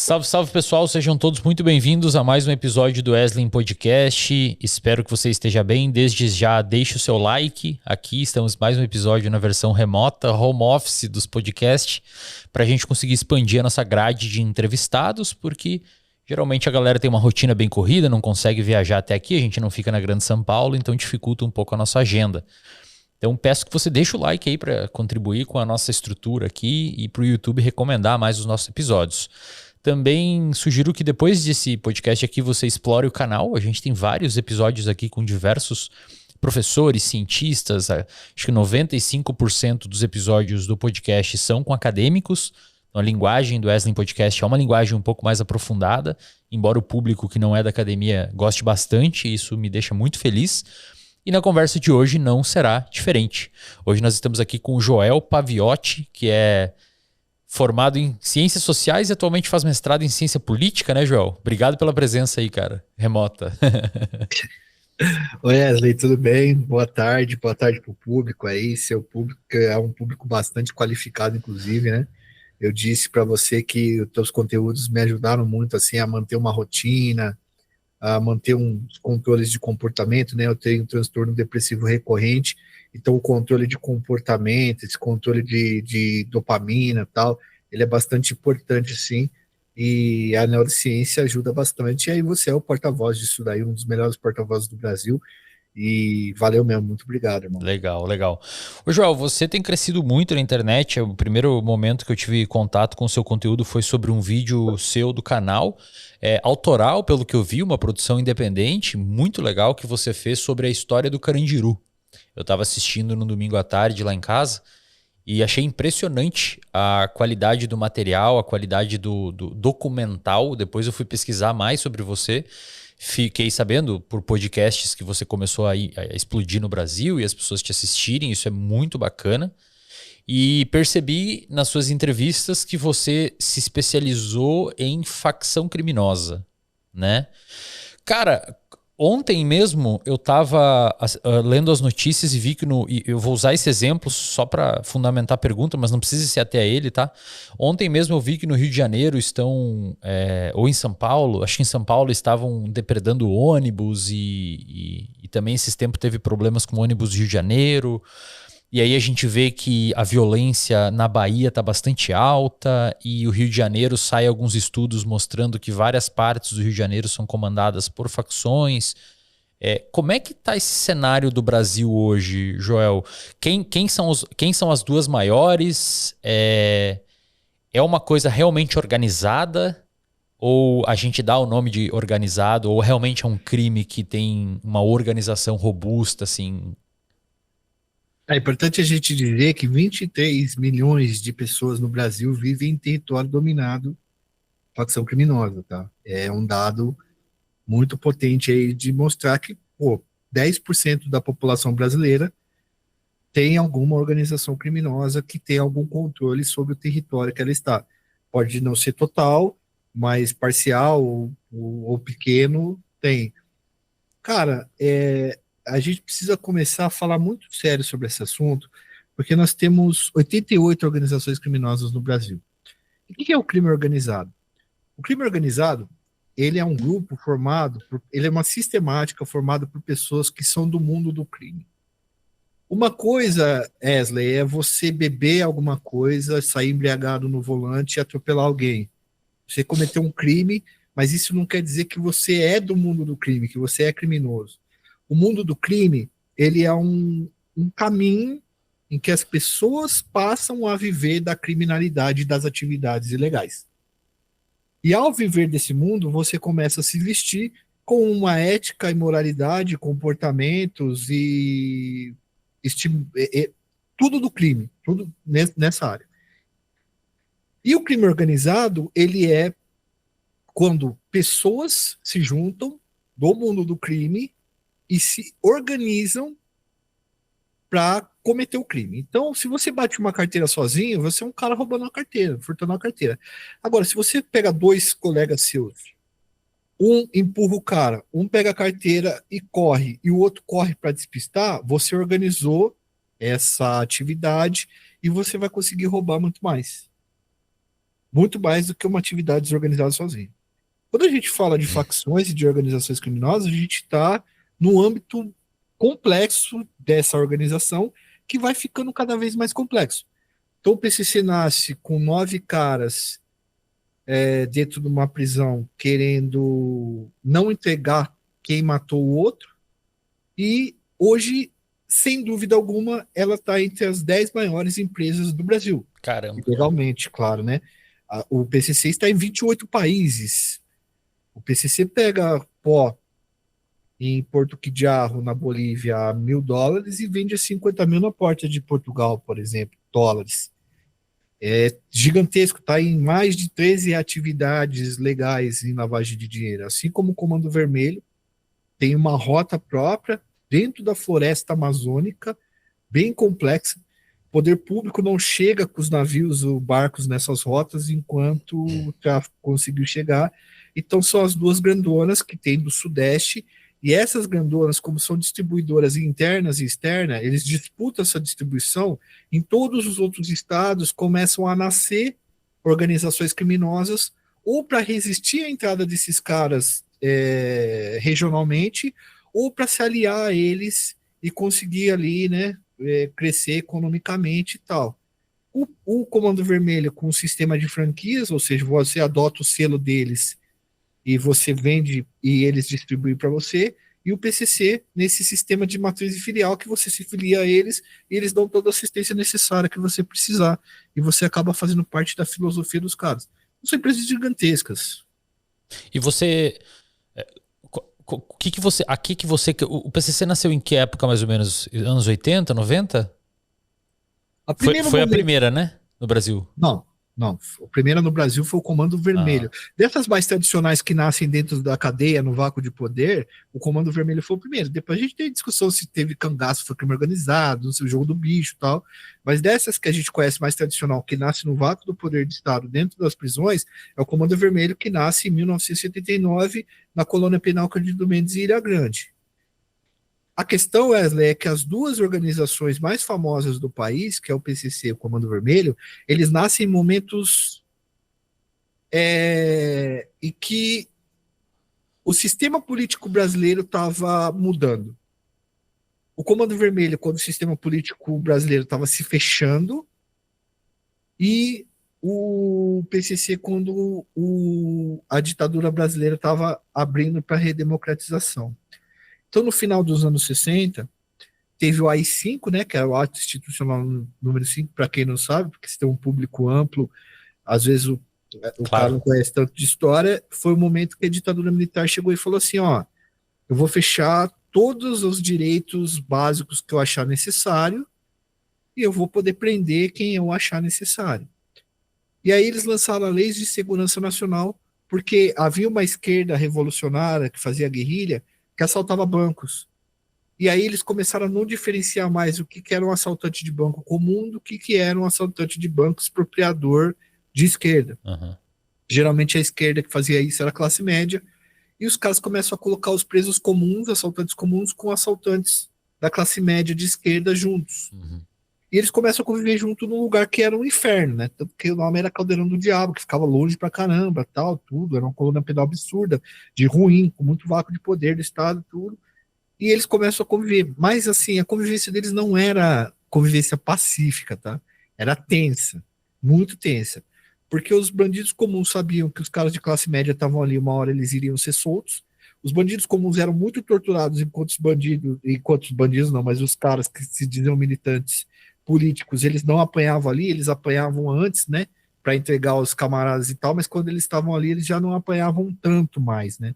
Salve, salve pessoal, sejam todos muito bem-vindos a mais um episódio do Wesley Podcast. Espero que você esteja bem. Desde já, deixe o seu like. Aqui estamos mais um episódio na versão remota, home office dos podcasts, para a gente conseguir expandir a nossa grade de entrevistados, porque geralmente a galera tem uma rotina bem corrida, não consegue viajar até aqui, a gente não fica na Grande São Paulo, então dificulta um pouco a nossa agenda. Então peço que você deixe o like aí para contribuir com a nossa estrutura aqui e para o YouTube recomendar mais os nossos episódios. Também sugiro que depois desse podcast aqui você explore o canal. A gente tem vários episódios aqui com diversos professores, cientistas. Acho que 95% dos episódios do podcast são com acadêmicos. Então, a linguagem do Wesley Podcast é uma linguagem um pouco mais aprofundada, embora o público que não é da academia goste bastante, isso me deixa muito feliz. E na conversa de hoje não será diferente. Hoje nós estamos aqui com o Joel Paviotti, que é formado em Ciências Sociais e atualmente faz mestrado em Ciência Política, né, Joel? Obrigado pela presença aí, cara, remota. Oi, Wesley, tudo bem? Boa tarde para o público aí. Seu público é um público bastante qualificado, inclusive, né? Eu disse para você que os teus conteúdos me ajudaram muito assim a manter uma rotina, a manter uns controles de comportamento, né? Eu tenho um transtorno depressivo recorrente, então o controle de comportamento, esse controle de dopamina e tal, ele é bastante importante, sim, e a neurociência ajuda bastante, e aí você é o porta-voz disso daí, um dos melhores porta-vozes do Brasil, e valeu mesmo, muito obrigado, irmão. Legal, legal. Ô, Joel, você tem crescido muito na internet. O primeiro momento que eu tive contato com o seu conteúdo foi sobre um vídeo seu do canal, autoral, pelo que eu vi, uma produção independente, muito legal que você fez sobre a história do Carandiru. Eu estava assistindo no domingo à tarde lá em casa e achei impressionante a qualidade do material, a qualidade do documental. Depois eu fui pesquisar mais sobre você. Fiquei sabendo por podcasts que você começou a explodir no Brasil e as pessoas te assistirem. Isso é muito bacana. E percebi nas suas entrevistas que você se especializou em facção criminosa, né? Cara, ontem mesmo eu estava lendo as notícias e vi que e eu vou usar esse exemplo só para fundamentar a pergunta, mas não precisa ser até ele, tá? Ontem mesmo eu vi que no Rio de Janeiro estão, ou em São Paulo, acho que em São Paulo estavam depredando ônibus e também esses tempos teve problemas com ônibus do Rio de Janeiro. E aí a gente vê que a violência na Bahia está bastante alta e o Rio de Janeiro sai alguns estudos mostrando que várias partes do Rio de Janeiro são comandadas por facções. Como é que está esse cenário do Brasil hoje, Joel? Quem são as duas maiores? É uma coisa realmente organizada? Ou a gente dá o nome de organizado? Ou realmente é um crime que tem uma organização robusta, assim? É importante a gente dizer que 23 milhões de pessoas no Brasil vivem em território dominado por facção criminosa, tá? É um dado muito potente aí de mostrar que, pô, 10% da população brasileira tem alguma organização criminosa que tem algum controle sobre o território que ela está. Pode não ser total, mas parcial ou pequeno tem. Cara, a gente precisa começar a falar muito sério sobre esse assunto, porque nós temos 88 organizações criminosas no Brasil. E o que é o crime organizado? O crime organizado, ele é um grupo ele é uma sistemática formada por pessoas que são do mundo do crime. Uma coisa, Wesley, é você beber alguma coisa, sair embriagado no volante e atropelar alguém. Você cometeu um crime, mas isso não quer dizer que você é do mundo do crime, que você é criminoso. O mundo do crime, ele é um caminho em que as pessoas passam a viver da criminalidade e das atividades ilegais. E ao viver desse mundo, você começa a se vestir com uma ética e moralidade, comportamentos tudo do crime, tudo nessa área. E o crime organizado, ele é quando pessoas se juntam do mundo do crime e se organizam para cometer o crime. Então, se você bate uma carteira sozinho, você é um cara roubando uma carteira, furtando uma carteira. Agora, se você pega dois colegas seus, um empurra o cara, um pega a carteira e corre, e o outro corre para despistar, você organizou essa atividade e você vai conseguir roubar muito mais. muito mais do que uma atividade desorganizada sozinha. Quando a gente fala de facções e de organizações criminosas, a gente está no âmbito complexo dessa organização, que vai ficando cada vez mais complexo. Então, o PCC nasce com 9 caras dentro de uma prisão querendo não entregar quem matou o outro, e hoje, sem dúvida alguma, ela está entre as 10 maiores empresas do Brasil. Caramba. Legalmente, claro, né? O PCC está em 28 países. O PCC pega pó em Porto Quidiarro, na Bolívia, a $1.000 e vende a 50 mil na porta de Portugal, por exemplo, dólares. É gigantesco, está em mais de 13 atividades legais em lavagem de dinheiro. Assim como o Comando Vermelho tem uma rota própria dentro da floresta amazônica, bem complexa. O poder público não chega com os navios ou barcos nessas rotas enquanto o tráfico conseguiu chegar. Então são as duas grandonas que tem do Sudeste, e essas grandonas, como são distribuidoras internas e externas, eles disputam essa distribuição. Em todos os outros estados começam a nascer organizações criminosas, ou para resistir à entrada desses caras regionalmente, ou para se aliar a eles e conseguir ali, né, crescer economicamente e tal. O Comando Vermelho, com o sistema de franquias, ou seja, você adota o selo deles e você vende e eles distribuem para você, e o PCC nesse sistema de matriz e filial, que você se filia a eles e eles dão toda a assistência necessária que você precisar, e você acaba fazendo parte da filosofia dos caras. São empresas gigantescas. E você. O que que você. Aqui que você. O PCC nasceu em que época, mais ou menos? Anos 80, 90? Foi a primeira, né? No Brasil. Não, não. A primeira no Brasil foi o Comando Vermelho. Ah. Dessas mais tradicionais que nascem dentro da cadeia, no vácuo de poder, o Comando Vermelho foi o primeiro. Depois a gente tem discussão se teve cangaço, foi crime organizado, não sei, o jogo do bicho e tal. Mas dessas que a gente conhece mais tradicional, que nasce no vácuo do poder de Estado dentro das prisões, é o Comando Vermelho, que nasce em 1979 na colônia penal Cândido Mendes e Ilha Grande. A questão, Wesley, é que as duas organizações mais famosas do país, que é o PCC e o Comando Vermelho, eles nascem em momentos em que o sistema político brasileiro estava mudando. O Comando Vermelho, quando o sistema político brasileiro estava se fechando, e o PCC, quando a ditadura brasileira estava abrindo para a redemocratização. Então, no final dos anos 60, teve o AI-5, né, que é o Ato Institucional número 5, para quem não sabe, porque se tem um público amplo, às vezes o Claro. cara não conhece tanto de história. Foi o momento que a ditadura militar chegou e falou assim, ó, eu vou fechar todos os direitos básicos que eu achar necessário e eu vou poder prender quem eu achar necessário. E aí eles lançaram a Lei de Segurança Nacional, porque havia uma esquerda revolucionária que fazia guerrilha, que assaltava bancos. E aí eles começaram a não diferenciar mais o que era um assaltante de banco comum do que era um assaltante de banco expropriador de esquerda. Uhum. Geralmente a esquerda que fazia isso era a classe média, e os caras começam a colocar os presos comuns, assaltantes comuns, com assaltantes da classe média de esquerda juntos. Uhum. E eles começam a conviver junto num lugar que era um inferno, né? Tanto que o nome era Caldeirão do Diabo, que ficava longe pra caramba, tal, tudo. Era uma colônia penal absurda, de ruim, com muito vácuo de poder do Estado, tudo. E eles começam a conviver. Mas, assim, a convivência deles não era convivência pacífica, tá? Era tensa, muito tensa. Porque os bandidos comuns sabiam que os caras de classe média estavam ali, uma hora eles iriam ser soltos. Os bandidos comuns eram muito torturados, enquanto os bandidos não, mas os caras que se diziam militantes políticos, eles não apanhavam ali, eles apanhavam antes, né, para entregar os camaradas e tal, mas quando eles estavam ali, eles já não apanhavam tanto mais, né?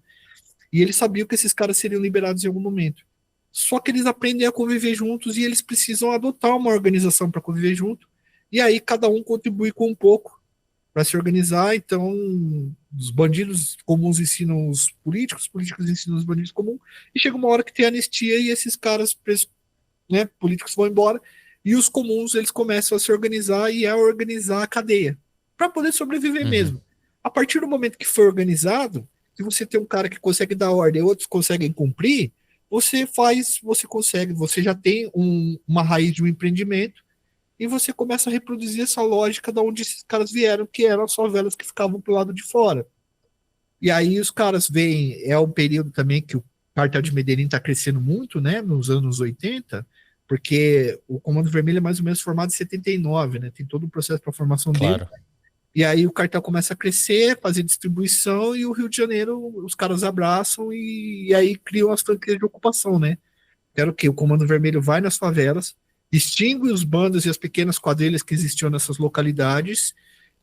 E eles sabiam que esses caras seriam liberados em algum momento. Só que eles aprendem a conviver juntos e eles precisam adotar uma organização para conviver junto. E aí cada um contribui com um pouco para se organizar. Então, os bandidos comuns ensinam os políticos ensinam os bandidos comuns, e chega uma hora que tem anistia e esses caras presos, né, políticos vão embora, e os comuns eles começam a se organizar e a organizar a cadeia para poder sobreviver mesmo. A partir do momento que foi organizado, se você tem um cara que consegue dar ordem e outros conseguem cumprir, você consegue, você já tem uma raiz de um empreendimento, e você começa a reproduzir essa lógica de onde esses caras vieram, que eram as favelas que ficavam pro lado de fora. E aí os caras veem, é um período também que o cartel de Medellín está crescendo muito, né, nos anos 80, porque o Comando Vermelho é mais ou menos formado em 79, né, tem todo o processo para a formação dele. Claro. E aí o cartel começa a crescer, fazer distribuição, e o Rio de Janeiro, os caras abraçam e aí criam as franquias de ocupação, né? Era o quê? O Comando Vermelho vai nas favelas, extingue os bandos e as pequenas quadrilhas que existiam nessas localidades,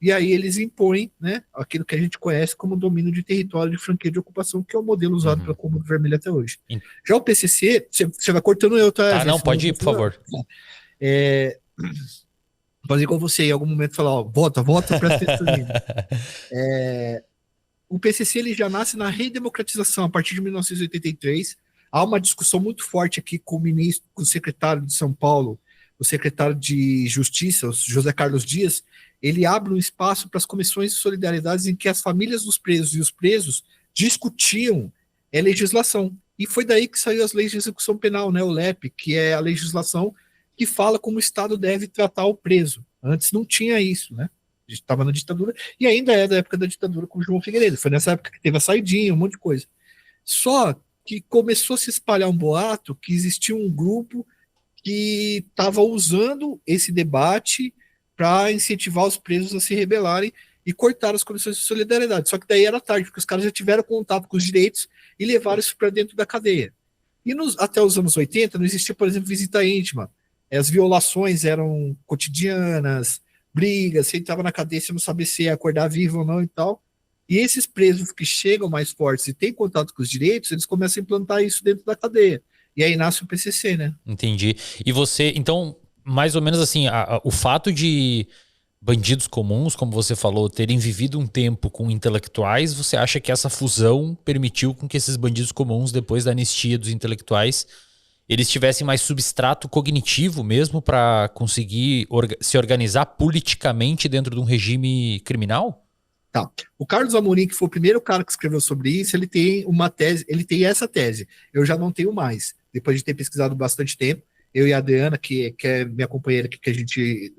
e aí eles impõem, né, aquilo que a gente conhece como domínio de território de franquia de ocupação, que é o modelo usado pelo Comando Vermelho até hoje. Já o PCC, você vai cortando eu, tá? Tá, não, pode ir, por favor. Fazer igual você, em algum momento falar, ó, vota, presta atenção. O PCC ele já nasce na redemocratização a partir de 1983. Há uma discussão muito forte aqui com o ministro, com o secretário de São Paulo, o secretário de Justiça, o José Carlos Dias. Ele abre um espaço para as comissões de solidariedade em que as famílias dos presos e os presos discutiam legislação. E foi daí que saiu as leis de execução penal, né, o LEP, que é a legislação que fala como o Estado deve tratar o preso. Antes não tinha isso, né? A gente estava na ditadura, e ainda é da época da ditadura com o João Figueiredo. Foi nessa época que teve a saidinha, um monte de coisa. Só que começou a se espalhar um boato que existia um grupo que estava usando esse debate para incentivar os presos a se rebelarem e cortar as comissões de solidariedade. Só que daí era tarde, porque os caras já tiveram contato com os direitos e levaram isso para dentro da cadeia. E até os anos 80 não existia, por exemplo, visita íntima. As violações eram cotidianas, brigas, você entrava na cadeia, você não sabia se ia acordar vivo ou não e tal. E esses presos que chegam mais fortes e têm contato com os direitos, eles começam a implantar isso dentro da cadeia. E aí nasce o PCC, né? Entendi. E você, então, mais ou menos assim, o fato de bandidos comuns, como você falou, terem vivido um tempo com intelectuais, você acha que essa fusão permitiu com que esses bandidos comuns, depois da anistia dos intelectuais, eles tivessem mais substrato cognitivo mesmo para conseguir se organizar politicamente dentro de um regime criminal? Tá. O Carlos Amorim, que foi o primeiro cara que escreveu sobre isso, ele tem uma tese, ele tem essa tese. Eu já não tenho mais. Depois de ter pesquisado bastante tempo, eu e a Adriana, que é minha companheira, que a gente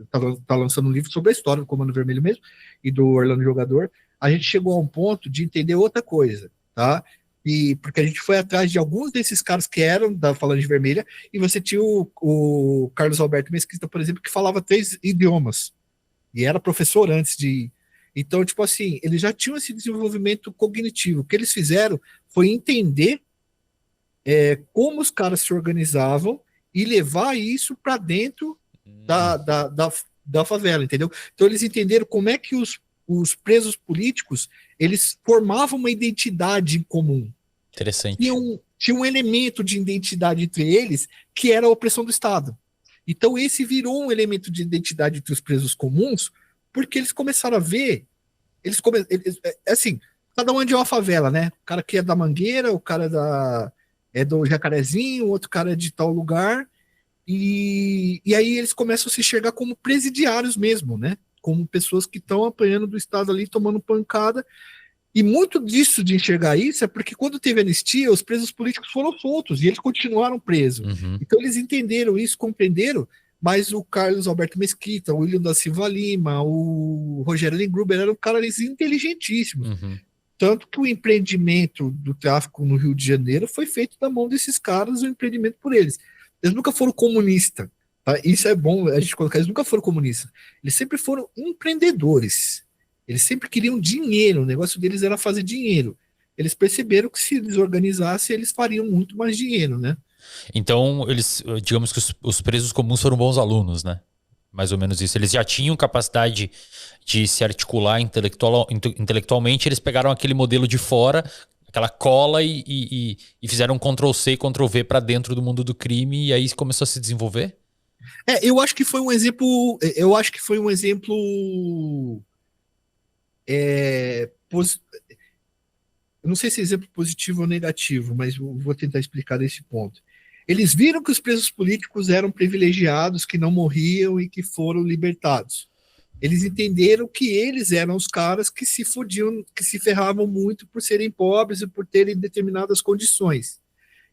tá lançando um livro sobre a história do Comando Vermelho mesmo, e do Orlando Jogador, a gente chegou a um ponto de entender outra coisa, tá? E porque a gente foi atrás de alguns desses caras que eram da Falange Vermelha, e você tinha o Carlos Alberto Mesquita, por exemplo, que falava 3 idiomas, e era professor antes de... Então, tipo assim, eles já tinham esse desenvolvimento cognitivo. O que eles fizeram foi entender como os caras se organizavam e levar isso para dentro da favela, entendeu? Então, eles entenderam como é que os presos políticos eles formavam uma identidade em comum. Interessante. Tinha um elemento de identidade entre eles que era a opressão do Estado. Então, esse virou um elemento de identidade entre os presos comuns, porque eles começaram a ver, assim, cada um é de uma favela, né? O cara que é da Mangueira, o cara é do Jacarezinho, o outro cara é de tal lugar, e aí eles começam a se enxergar como presidiários mesmo, né? Como pessoas que estão apanhando do Estado ali, tomando pancada, e muito disso de enxergar isso é porque quando teve anistia, os presos políticos foram soltos, e eles continuaram presos. Então eles entenderam isso, compreenderam. Mas o Carlos Alberto Mesquita, o William da Silva Lima, o Rogério Lengruber eram caras inteligentíssimos. Tanto que o empreendimento do tráfico no Rio de Janeiro foi feito na mão desses caras, o empreendimento por eles. Eles nunca foram comunistas. Tá? Isso é bom a gente colocar. Eles nunca foram comunistas. Eles sempre foram empreendedores. Eles sempre queriam dinheiro. O negócio deles era fazer dinheiro. Eles perceberam que se eles organizassem, eles fariam muito mais dinheiro, né? Então, eles, digamos que os presos comuns foram bons alunos, né? Mais ou menos isso. Eles já tinham capacidade de se articular intelectualmente, eles pegaram aquele modelo de fora, aquela cola e fizeram um Ctrl-C, Ctrl-V para dentro do mundo do crime e aí começou a se desenvolver? Eu acho que foi um exemplo. Eu acho que foi um exemplo. Eu não sei se é exemplo positivo ou negativo, mas vou tentar explicar desse ponto. Eles viram que os presos políticos eram privilegiados, que não morriam e que foram libertados. Eles entenderam que eles eram os caras que se fodiam, que se ferravam muito por serem pobres e por terem determinadas condições.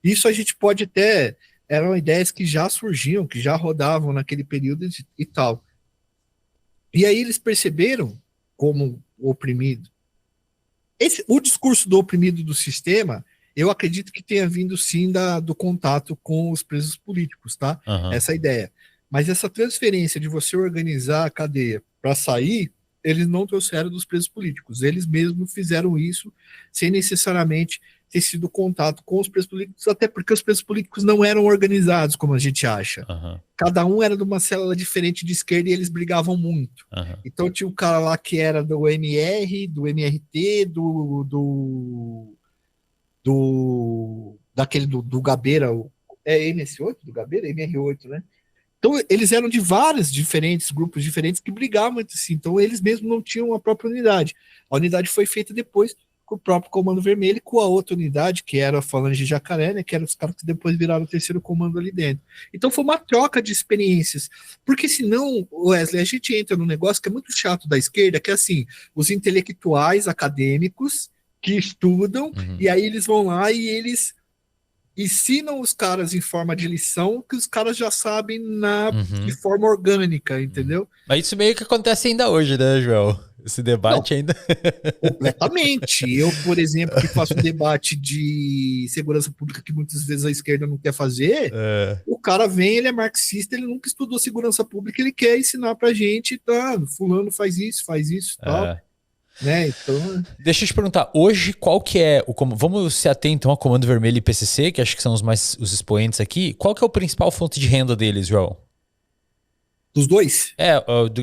Isso a gente pode até eram ideias que já surgiam, que já rodavam naquele período e tal. E aí eles perceberam como oprimido. O discurso do oprimido do sistema, eu acredito que tenha vindo sim do contato com os presos políticos, tá? Aham. Essa ideia. Mas essa transferência de você organizar a cadeia para sair, eles não trouxeram dos presos políticos. Eles mesmos fizeram isso sem necessariamente ter sido contato com os presos políticos, até porque os presos políticos não eram organizados como a gente acha. Aham. Cada um era de uma célula diferente de esquerda e eles brigavam muito. Aham. Então tinha um cara lá que era do MR, do MRT, daquele do Gabeira, é MS8 do Gabeira? MR8, né? Então eles eram de vários diferentes grupos diferentes que brigavam entre si. Então eles mesmos não tinham a própria unidade. A unidade foi feita depois com o próprio Comando Vermelho e com a outra unidade, que era a Falange de Jacaré, né, que eram os caras que depois viraram o terceiro comando ali dentro. Então foi uma troca de experiências, porque senão, Wesley, a gente entra num negócio que é muito chato da esquerda, que é assim, os intelectuais acadêmicos que estudam, Uhum. e aí eles vão lá e eles ensinam os caras em forma de lição que os caras já sabem de Uhum. forma orgânica, entendeu? Mas isso meio que acontece ainda hoje, né, Joel? Esse Não, debate ainda. completamente. Eu, por exemplo, que faço um debate de segurança pública que muitas vezes a esquerda não quer fazer, É, o cara vem, ele é marxista, ele nunca estudou segurança pública, ele quer ensinar pra gente, tá, fulano faz isso, tal, é. né? Então, Deixa eu te perguntar, hoje qual que é o vamos se ater então ao Comando Vermelho e PCC, que acho que são os expoentes aqui. Qual que é o principal fonte de renda deles, Joel? dos dois,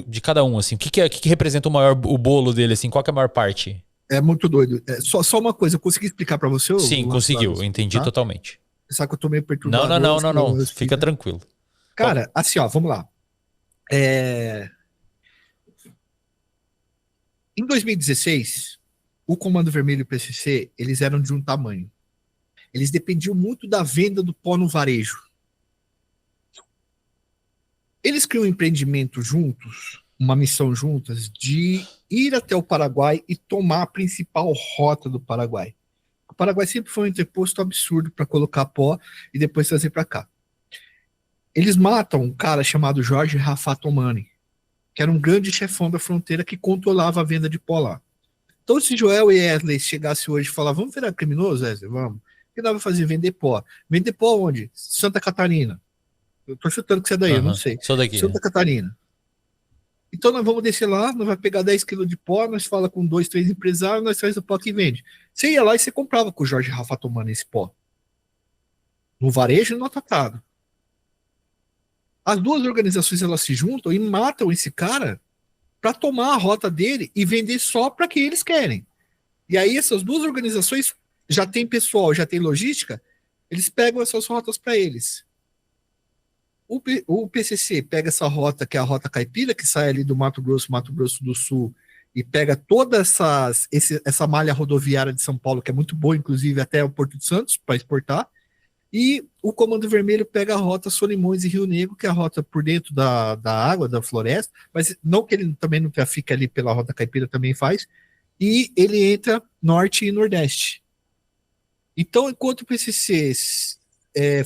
De cada um, assim. O que representa o bolo dele, assim? Qual que é a maior parte? é muito doido. Só uma coisa, eu consegui explicar pra você Sim, o lance lá conseguiu. Eu entendi tá? totalmente. Sabe que eu tô meio Não, não, perturbado não, hoje, não, não. eu Fica fico... tranquilo. Cara, assim, ó, vamos lá. É, Em 2016, o Comando Vermelho e o PCC, eles eram de um tamanho. Eles dependiam muito da venda do pó no varejo. Eles criam um empreendimento juntos, uma missão juntas, de ir até o Paraguai e tomar a principal rota do Paraguai. O Paraguai sempre foi um interposto absurdo para colocar pó e depois trazer para cá. Eles matam um cara chamado Jorge Rafatomani, que era um grande chefão da fronteira que controlava a venda de pó lá. Então, se Joel e Wesley chegassem hoje e falar, vamos virar criminoso, Wesley, vamos. O que dá pra fazer? Vender pó. Vender pó onde? Santa Catarina. Eu tô chutando que você é daí, eu não Aham. sei. Sou daqui. Santa Catarina. Então nós vamos descer lá, nós vamos pegar 10 quilos de pó, nós fala com dois, três empresários, nós traz o pó que vende. Você ia lá e você comprava com o Jorge Rafa tomando esse pó. No varejo e no atacado. As duas organizações elas se juntam e matam esse cara para tomar a rota dele e vender só para quem eles querem. E aí essas duas organizações já tem pessoal, já tem logística, eles pegam essas rotas para eles. O PCC pega essa rota, que é a rota caipira, que sai ali do Mato Grosso do Sul, e pega toda essa malha rodoviária de São Paulo, que é muito boa, inclusive até o Porto de Santos, para exportar. E o Comando Vermelho pega a rota Solimões e Rio Negro, que é a rota por dentro da água, da floresta, mas não que ele também não trafique ali pela rota caipira, também faz, e ele entra norte e nordeste. Então, enquanto o PCC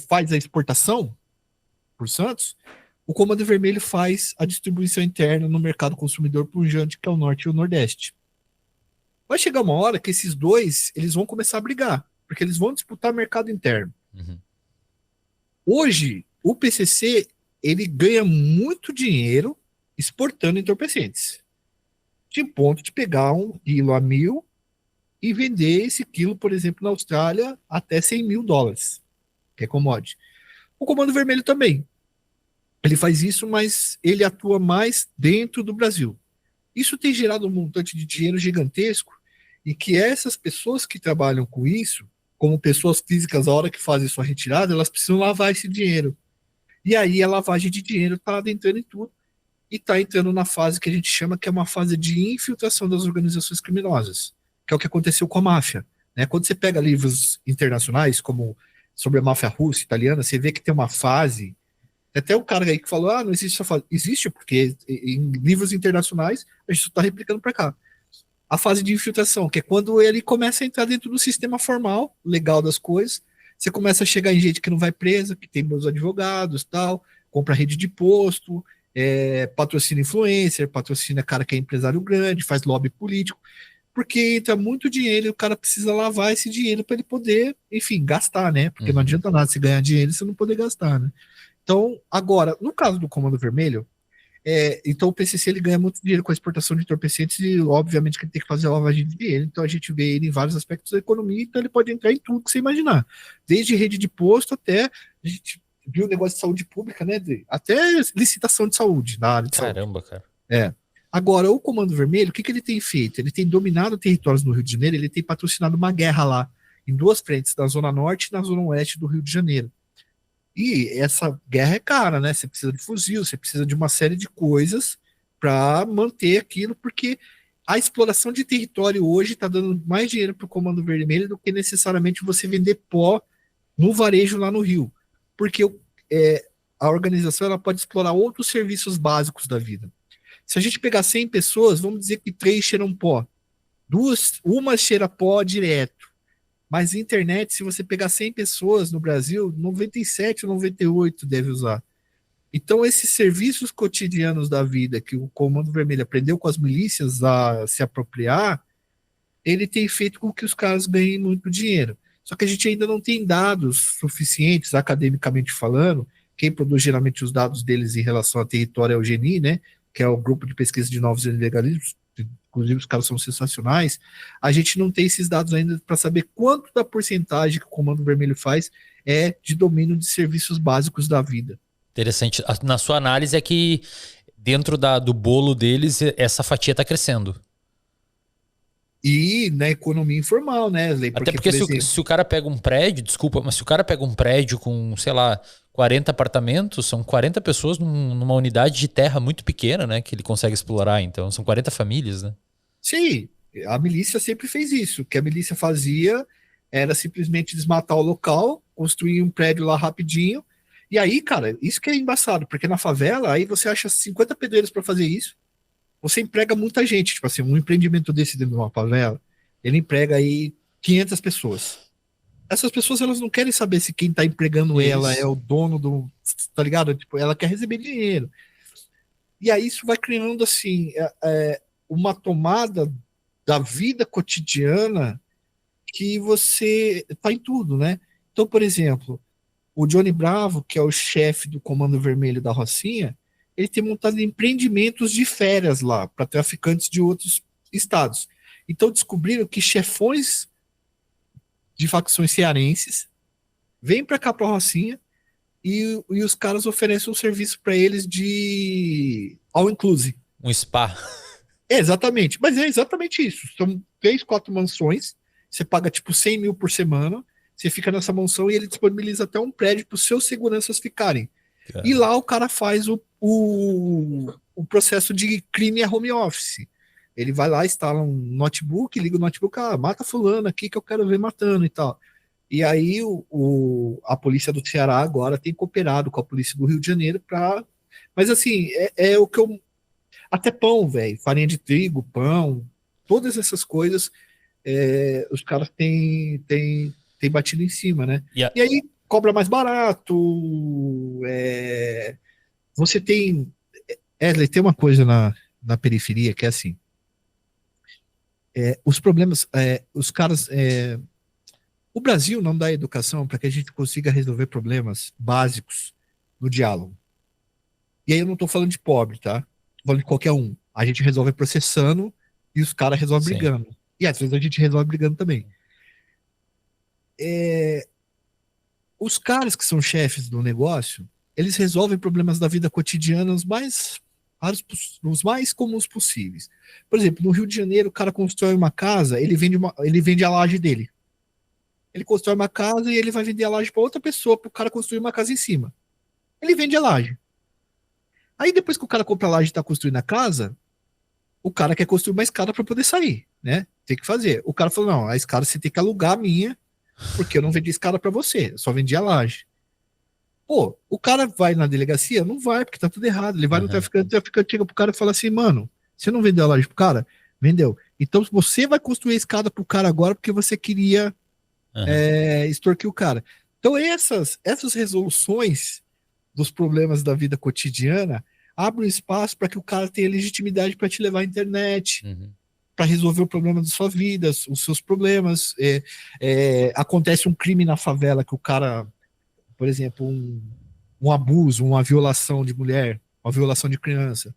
faz a exportação por Santos, o Comando Vermelho faz a distribuição interna no mercado consumidor pujante, que é o norte e o nordeste. Vai chegar uma hora que esses dois eles vão começar a brigar, porque eles vão disputar mercado interno. Uhum. Hoje, o PCC ele ganha muito dinheiro exportando entorpecentes, de ponto de pegar um quilo a 1.000 e vender esse quilo, por exemplo, na Austrália, até $100.000, que é commodity. O Comando Vermelho também. Ele faz isso, mas ele atua mais dentro do Brasil. Isso tem gerado um montante de dinheiro gigantesco e que essas pessoas que trabalham com isso, como pessoas físicas, a hora que fazem sua retirada, elas precisam lavar esse dinheiro. E aí a lavagem de dinheiro está adentrando em tudo e está entrando na fase que a gente chama que é uma fase de infiltração das organizações criminosas, que é o que aconteceu com a máfia. Né? Quando você pega livros internacionais, como sobre a máfia russa, italiana, você vê que tem uma fase. Até o cara aí que falou, não existe essa fase. Existe, porque em livros internacionais a gente está replicando para cá. A fase de infiltração, que é quando ele começa a entrar dentro do sistema formal, legal das coisas, Você começa a chegar em gente que não vai presa, que tem bons advogados, tal, compra rede de posto, patrocina influencer, patrocina cara que é empresário grande, faz lobby político, porque entra muito dinheiro e o cara precisa lavar esse dinheiro para ele poder, enfim, gastar, né? Porque não Uhum. adianta nada você ganhar dinheiro e você não poder gastar, né? Então, agora, no caso do Comando Vermelho, então o PCC ele ganha muito dinheiro com a exportação de entorpecentes e obviamente que ele tem que fazer a lavagem de dinheiro, então a gente vê ele em vários aspectos da economia, então ele pode entrar em tudo que você imaginar, desde rede de posto até, a gente viu o negócio de saúde pública, né, até licitação de saúde, na área de saúde. Caramba, cara. É. Agora, o Comando Vermelho, o que ele tem feito? Ele tem dominado territórios no Rio de Janeiro, ele tem patrocinado uma guerra lá, em duas frentes, na Zona Norte e na Zona Oeste do Rio de Janeiro. E essa guerra é cara, né? Você precisa de fuzil, você precisa de uma série de coisas para manter aquilo, porque a exploração de território hoje está dando mais dinheiro para o Comando Vermelho do que necessariamente você vender pó no varejo lá no Rio. Porque a organização ela pode explorar outros serviços básicos da vida. Se a gente pegar 100 pessoas, vamos dizer que 3 cheiram pó. Uma cheira pó direto. Mas internet, se você pegar 100 pessoas no Brasil, 97 ou 98 deve usar. Então, esses serviços cotidianos da vida que o Comando Vermelho aprendeu com as milícias a se apropriar, ele tem feito com que os caras ganhem muito dinheiro. Só que a gente ainda não tem dados suficientes, academicamente falando. Quem produz geralmente os dados deles em relação a território é o GENI, né? Que é o grupo de pesquisa de novos ilegalismos. Inclusive, os caras são sensacionais. A gente não tem esses dados ainda para saber quanto da porcentagem que o Comando Vermelho faz é de domínio de serviços básicos da vida. Interessante. Na sua análise é que dentro do bolo deles, essa fatia está crescendo. E na economia informal, né, Lei? Até Porque, porque por exemplo, se o cara pega um prédio, desculpa, mas se o cara pega um prédio com, sei lá, 40 apartamentos, são 40 pessoas numa unidade de terra muito pequena, né? Que ele consegue explorar. Então, são 40 famílias, né? sim, a milícia sempre fez isso. O que a milícia fazia era simplesmente desmatar o local, construir um prédio lá rapidinho. E aí, cara, isso que é embaçado, porque na favela, aí você acha 50 pedreiros para fazer isso, você emprega muita gente. Tipo assim, um empreendimento desse dentro de uma favela, ele emprega aí 500 pessoas. Essas pessoas, elas não querem saber se quem tá empregando ela é Isso. o dono do, tá ligado? Tipo, ela quer receber dinheiro. E aí isso vai criando, assim, uma tomada da vida cotidiana que você tá em tudo, né? Então, por exemplo, o Johnny Bravo, que é o chefe do Comando Vermelho da Rocinha, ele tem montado empreendimentos de férias lá para traficantes de outros estados. Então descobriram que chefões de facções cearenses vêm para cá para a Rocinha e os caras oferecem um serviço para eles de all inclusive. Um spa. Exatamente, mas é exatamente isso. São 3, 4 mansões, você paga tipo 100 mil por semana, você fica nessa mansão e ele disponibiliza até um prédio para os seus seguranças ficarem. E Cara. lá o cara faz o processo de crime a home office. Ele vai lá, instala um notebook, liga o notebook, mata fulano aqui que eu quero ver matando e tal. E aí a polícia do Ceará agora tem cooperado com a polícia do Rio de Janeiro para. Mas assim, é o que eu. Até pão, velho, farinha de trigo, pão, todas essas coisas, os caras têm batido em cima, né? E a- E aí cobra mais barato, você tem. Tem uma coisa na periferia que é assim: os problemas, os caras. O Brasil não dá educação para que a gente consiga resolver problemas básicos no diálogo. E aí eu não estou falando de pobre, tá? Tô falando de qualquer um. A gente resolve processando e os caras resolvem sim. brigando. E às vezes a gente resolve brigando também. É, os caras que são chefes do negócio, eles resolvem problemas da vida cotidiana os mais comuns possíveis. Por exemplo, no Rio de Janeiro, o cara constrói uma casa, ele vende a laje dele. Ele constrói uma casa e ele vai vender a laje para outra pessoa, para o cara construir uma casa em cima. Ele vende a laje. Aí depois que o cara compra a laje e está construindo a casa, o cara quer construir uma escada para poder sair, né? Tem que fazer. O cara falou: não, a escada você tem que alugar a minha, porque eu não vendi escada para você, eu só vendi a laje. Pô, o cara vai na delegacia? Não vai, porque tá tudo errado. Ele vai no Uhum. traficante, o traficante chega pro cara e fala assim: mano, você não vendeu a laje pro cara? Vendeu. Então você vai construir a escada pro cara agora porque você queria Uhum. extorquir o cara. Então, essas resoluções dos problemas da vida cotidiana abrem espaço para que o cara tenha legitimidade para te levar à internet, Uhum. para resolver o problema da sua vida, os seus problemas. Acontece um crime na favela que o cara, por exemplo, um abuso, uma violação de mulher, uma violação de criança.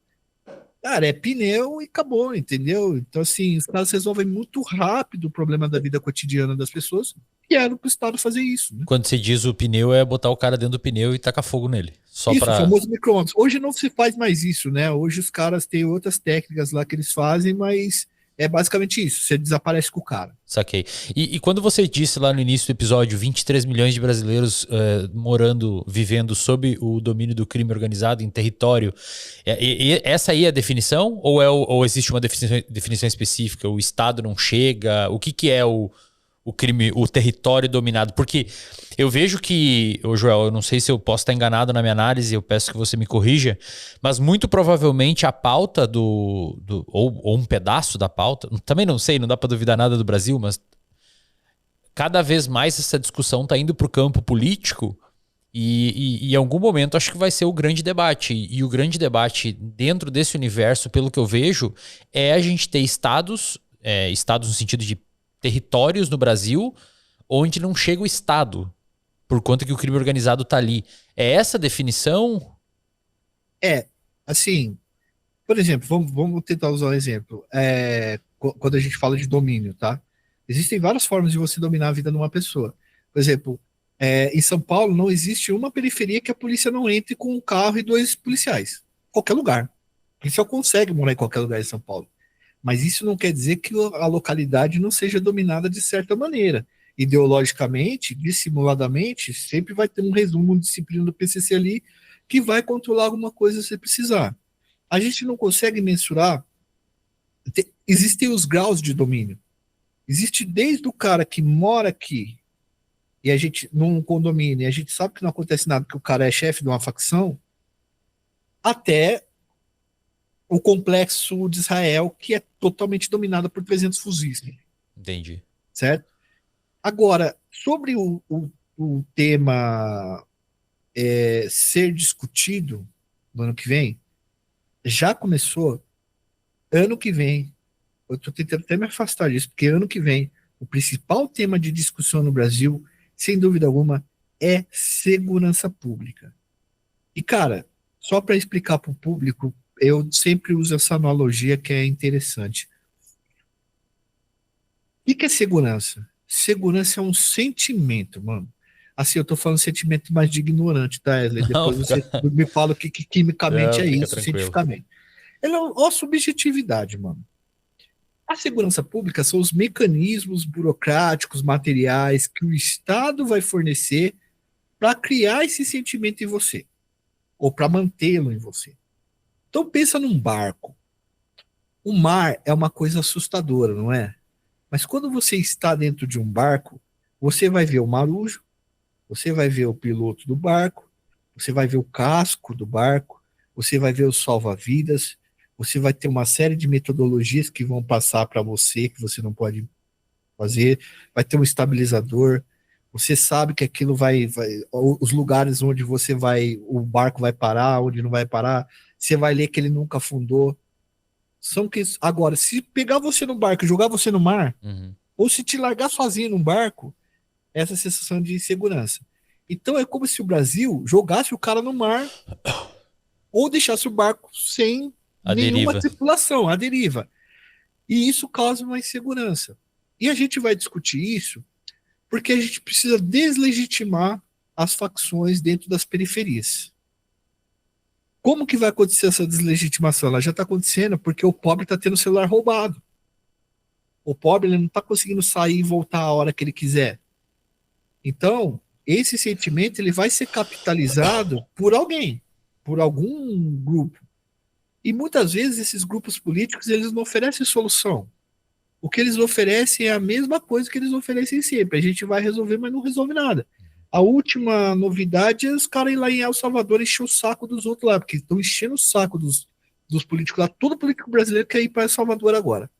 Cara, é pneu e acabou, entendeu? Então, assim, os caras resolvem muito rápido o problema da vida cotidiana das pessoas e era pro Estado fazer isso, né? Quando você diz o pneu, é botar o cara dentro do pneu e tacar fogo nele. Só Isso, o pra. famoso micro-ondas. Hoje não se faz mais isso, né? Hoje os caras têm outras técnicas lá que eles fazem, mas é basicamente isso. Você desaparece com o cara. Saquei. E quando você disse lá no início do episódio 23 milhões de brasileiros morando, vivendo sob o domínio do crime organizado em território, essa aí é a definição? Ou existe uma definição específica? O Estado não chega? O que é o crime, o território dominado? Porque eu vejo que, ô Joel, eu não sei se eu posso estar enganado na minha análise, eu peço que você me corrija, mas muito provavelmente a pauta ou um pedaço da pauta, também não sei, não dá para duvidar nada do Brasil, mas cada vez mais essa discussão está indo para o campo político e em algum momento acho que vai ser o grande debate. E o grande debate dentro desse universo, pelo que eu vejo, é a gente ter estados, estados no sentido de territórios no Brasil, onde não chega o Estado, por conta que o crime organizado está ali. É essa a definição? É, assim, por exemplo, vamos tentar usar um exemplo. Quando a gente fala de domínio, tá? Existem várias formas de você dominar a vida de uma pessoa. Por exemplo, em São Paulo não existe uma periferia que a polícia não entre com um carro e dois policiais. Qualquer lugar. A polícia consegue morar em qualquer lugar em São Paulo. Mas isso não quer dizer que a localidade não seja dominada de certa maneira. Ideologicamente, dissimuladamente, sempre vai ter um resumo, uma disciplina do PCC ali que vai controlar alguma coisa se precisar. A gente não consegue mensurar. Existem os graus de domínio. Existe desde o cara que mora aqui e a gente num condomínio e a gente sabe que não acontece nada que o cara é chefe de uma facção, até o complexo de Israel que é totalmente dominado por 300 fuzis, Entendi. certo? Agora, sobre o tema ser discutido no ano que vem, já começou. Ano que vem, eu estou tentando até me afastar disso, porque ano que vem, o principal tema de discussão no Brasil, sem dúvida alguma, é segurança pública. E, cara, só para explicar para o público, eu sempre uso essa analogia que é interessante. O que é segurança? Segurança é um sentimento, mano. Assim, eu tô falando sentimento mais de ignorante, tá, Wesley? Não, Depois você me fala o que quimicamente não, é fica isso, tranquilo. cientificamente. Ela é uma subjetividade, mano. A segurança pública são os mecanismos burocráticos, materiais que o Estado vai fornecer para criar esse sentimento em você, ou para mantê-lo em você. Então pensa num barco. O mar é uma coisa assustadora, não é? Mas quando você está dentro de um barco, você vai ver o marujo, você vai ver o piloto do barco, você vai ver o casco do barco, você vai ver os salva-vidas, você vai ter uma série de metodologias que vão passar para você, que você não pode fazer, vai ter um estabilizador, você sabe que aquilo os lugares onde você vai, o barco vai parar, onde não vai parar, você vai ler que ele nunca afundou. Agora, se pegar você no barco e jogar você no mar, Uhum. ou se te largar sozinho num barco, essa sensação de insegurança. Então é como se o Brasil jogasse o cara no mar ou deixasse o barco sem A nenhuma deriva. tripulação, à deriva. E isso causa uma insegurança. E a gente vai discutir isso porque a gente precisa deslegitimar as facções dentro das periferias. Como que vai acontecer essa deslegitimação? Ela já está acontecendo porque o pobre está tendo o celular roubado. O pobre ele não está conseguindo sair e voltar a hora que ele quiser. Então, esse sentimento ele vai ser capitalizado por alguém, por algum grupo. E muitas vezes esses grupos políticos eles não oferecem solução. O que eles oferecem é a mesma coisa que eles oferecem sempre. A gente vai resolver, mas não resolve nada. A última novidade é os caras ir lá em El Salvador encher o saco dos outros lá, porque estão enchendo o saco dos políticos lá. Todo político brasileiro quer ir para El Salvador agora.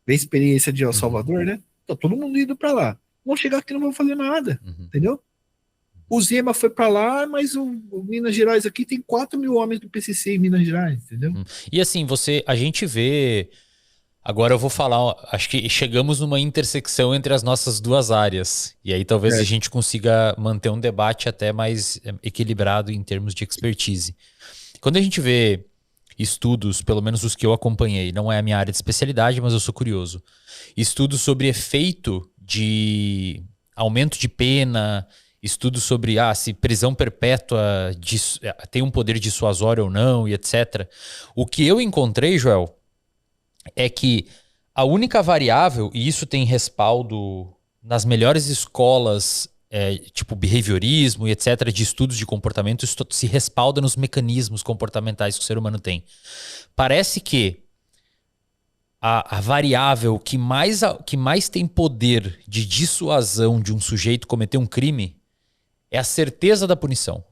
Vê a experiência de El Uhum. Salvador, né? Tá todo mundo indo para lá. Vão chegar aqui e não vão fazer nada, Uhum. entendeu? O Zema foi para lá, mas o Minas Gerais aqui tem 4 mil homens do PCC em Minas Gerais, entendeu? E assim, a gente vê. Agora eu vou falar, acho que chegamos numa intersecção entre as nossas duas áreas. E aí talvez a É. gente consiga manter um debate até mais equilibrado em termos de expertise. Quando a gente vê estudos, pelo menos os que eu acompanhei, não é a minha área de especialidade, mas eu sou curioso. Estudos sobre efeito de aumento de pena, estudos sobre se prisão perpétua tem um poder dissuasório ou não, e etc. O que eu encontrei, Joel, é que a única variável, e isso tem respaldo nas melhores escolas, tipo behaviorismo e etc., de estudos de comportamento, isso se respalda nos mecanismos comportamentais que o ser humano tem. Parece que a variável que mais tem poder de dissuasão de um sujeito cometer um crime é a certeza da punição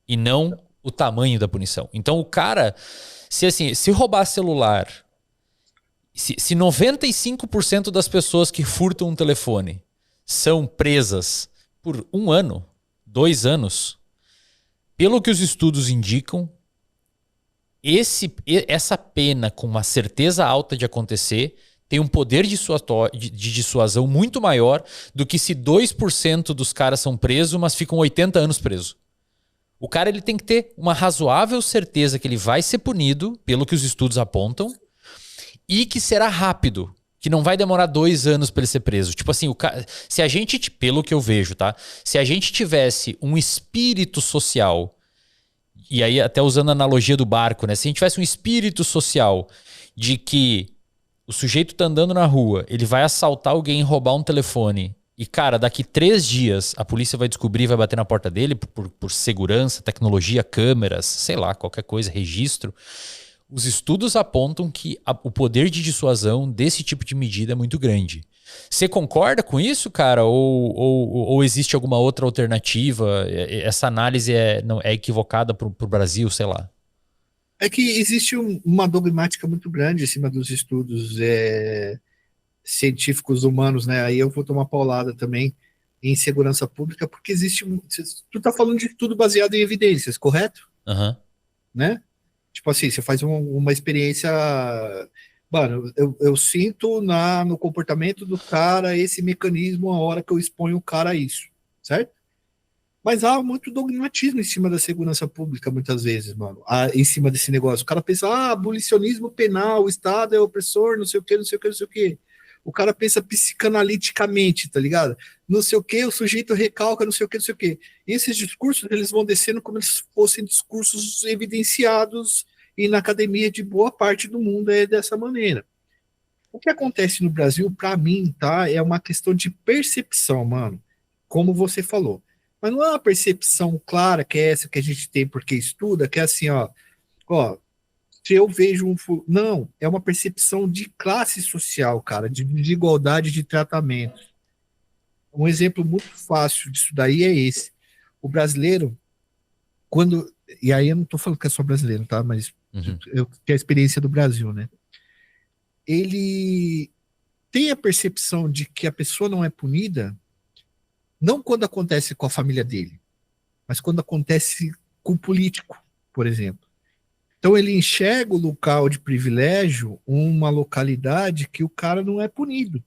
e não o tamanho da punição. Então o cara, se roubar celular, se 95% das pessoas que furtam um telefone são presas por 1 ano, 2 anos, pelo que os estudos indicam, essa pena com uma certeza alta de acontecer tem um poder de dissuasão muito maior do que se 2% dos caras são presos, mas ficam 80 anos presos. O cara ele tem que ter uma razoável certeza que ele vai ser punido, pelo que os estudos apontam, e que será rápido, que não vai demorar 2 anos para ele ser preso. Tipo assim, se a gente, pelo que eu vejo, tá? Se a gente tivesse um espírito social, e aí até usando a analogia do barco, né? Se a gente tivesse um espírito social de que o sujeito tá andando na rua, ele vai assaltar alguém, roubar um telefone, e cara, daqui 3 dias a polícia vai descobrir, vai bater na porta dele por segurança, tecnologia, câmeras, sei lá, qualquer coisa, registro. Os estudos apontam que o poder de dissuasão desse tipo de medida é muito grande. Você concorda com isso, cara? Ou existe alguma outra alternativa? Essa análise não, é equivocada para o Brasil, sei lá. É que existe uma dogmática muito grande em cima dos estudos científicos humanos, né? Aí eu vou tomar paulada também em segurança pública, porque existe. Tu tá falando de tudo baseado em evidências, correto? Uhum. Né? Tipo assim, você faz uma experiência. Mano, eu sinto no comportamento do cara esse mecanismo a hora que eu exponho o cara a isso, certo? Mas há muito dogmatismo em cima da segurança pública, muitas vezes, mano. Em cima desse negócio. O cara pensa, abolicionismo penal, o Estado é opressor, não sei o quê, não sei o quê, não sei o quê. O cara pensa psicanaliticamente, tá ligado? Não sei o quê, o sujeito recalca, não sei o quê, não sei o quê. E esses discursos, eles vão descendo como se fossem discursos evidenciados, e na academia de boa parte do mundo é dessa maneira. O que acontece no Brasil, para mim, tá, é uma questão de percepção, mano. Como você falou. Mas não é uma percepção clara que é essa que a gente tem porque estuda, que é assim, ó, se eu vejo não, é uma percepção de classe social, cara, de desigualdade de tratamento. Um exemplo muito fácil disso daí é esse. O brasileiro, quando, e aí eu não tô falando que é só brasileiro, tá, mas eu tenho a experiência do Brasil, né? Ele tem a percepção de que a pessoa não é punida, não quando acontece com a família dele, mas quando acontece com o político, por exemplo. Então ele enxerga o local de privilégio uma localidade que o cara não é punido.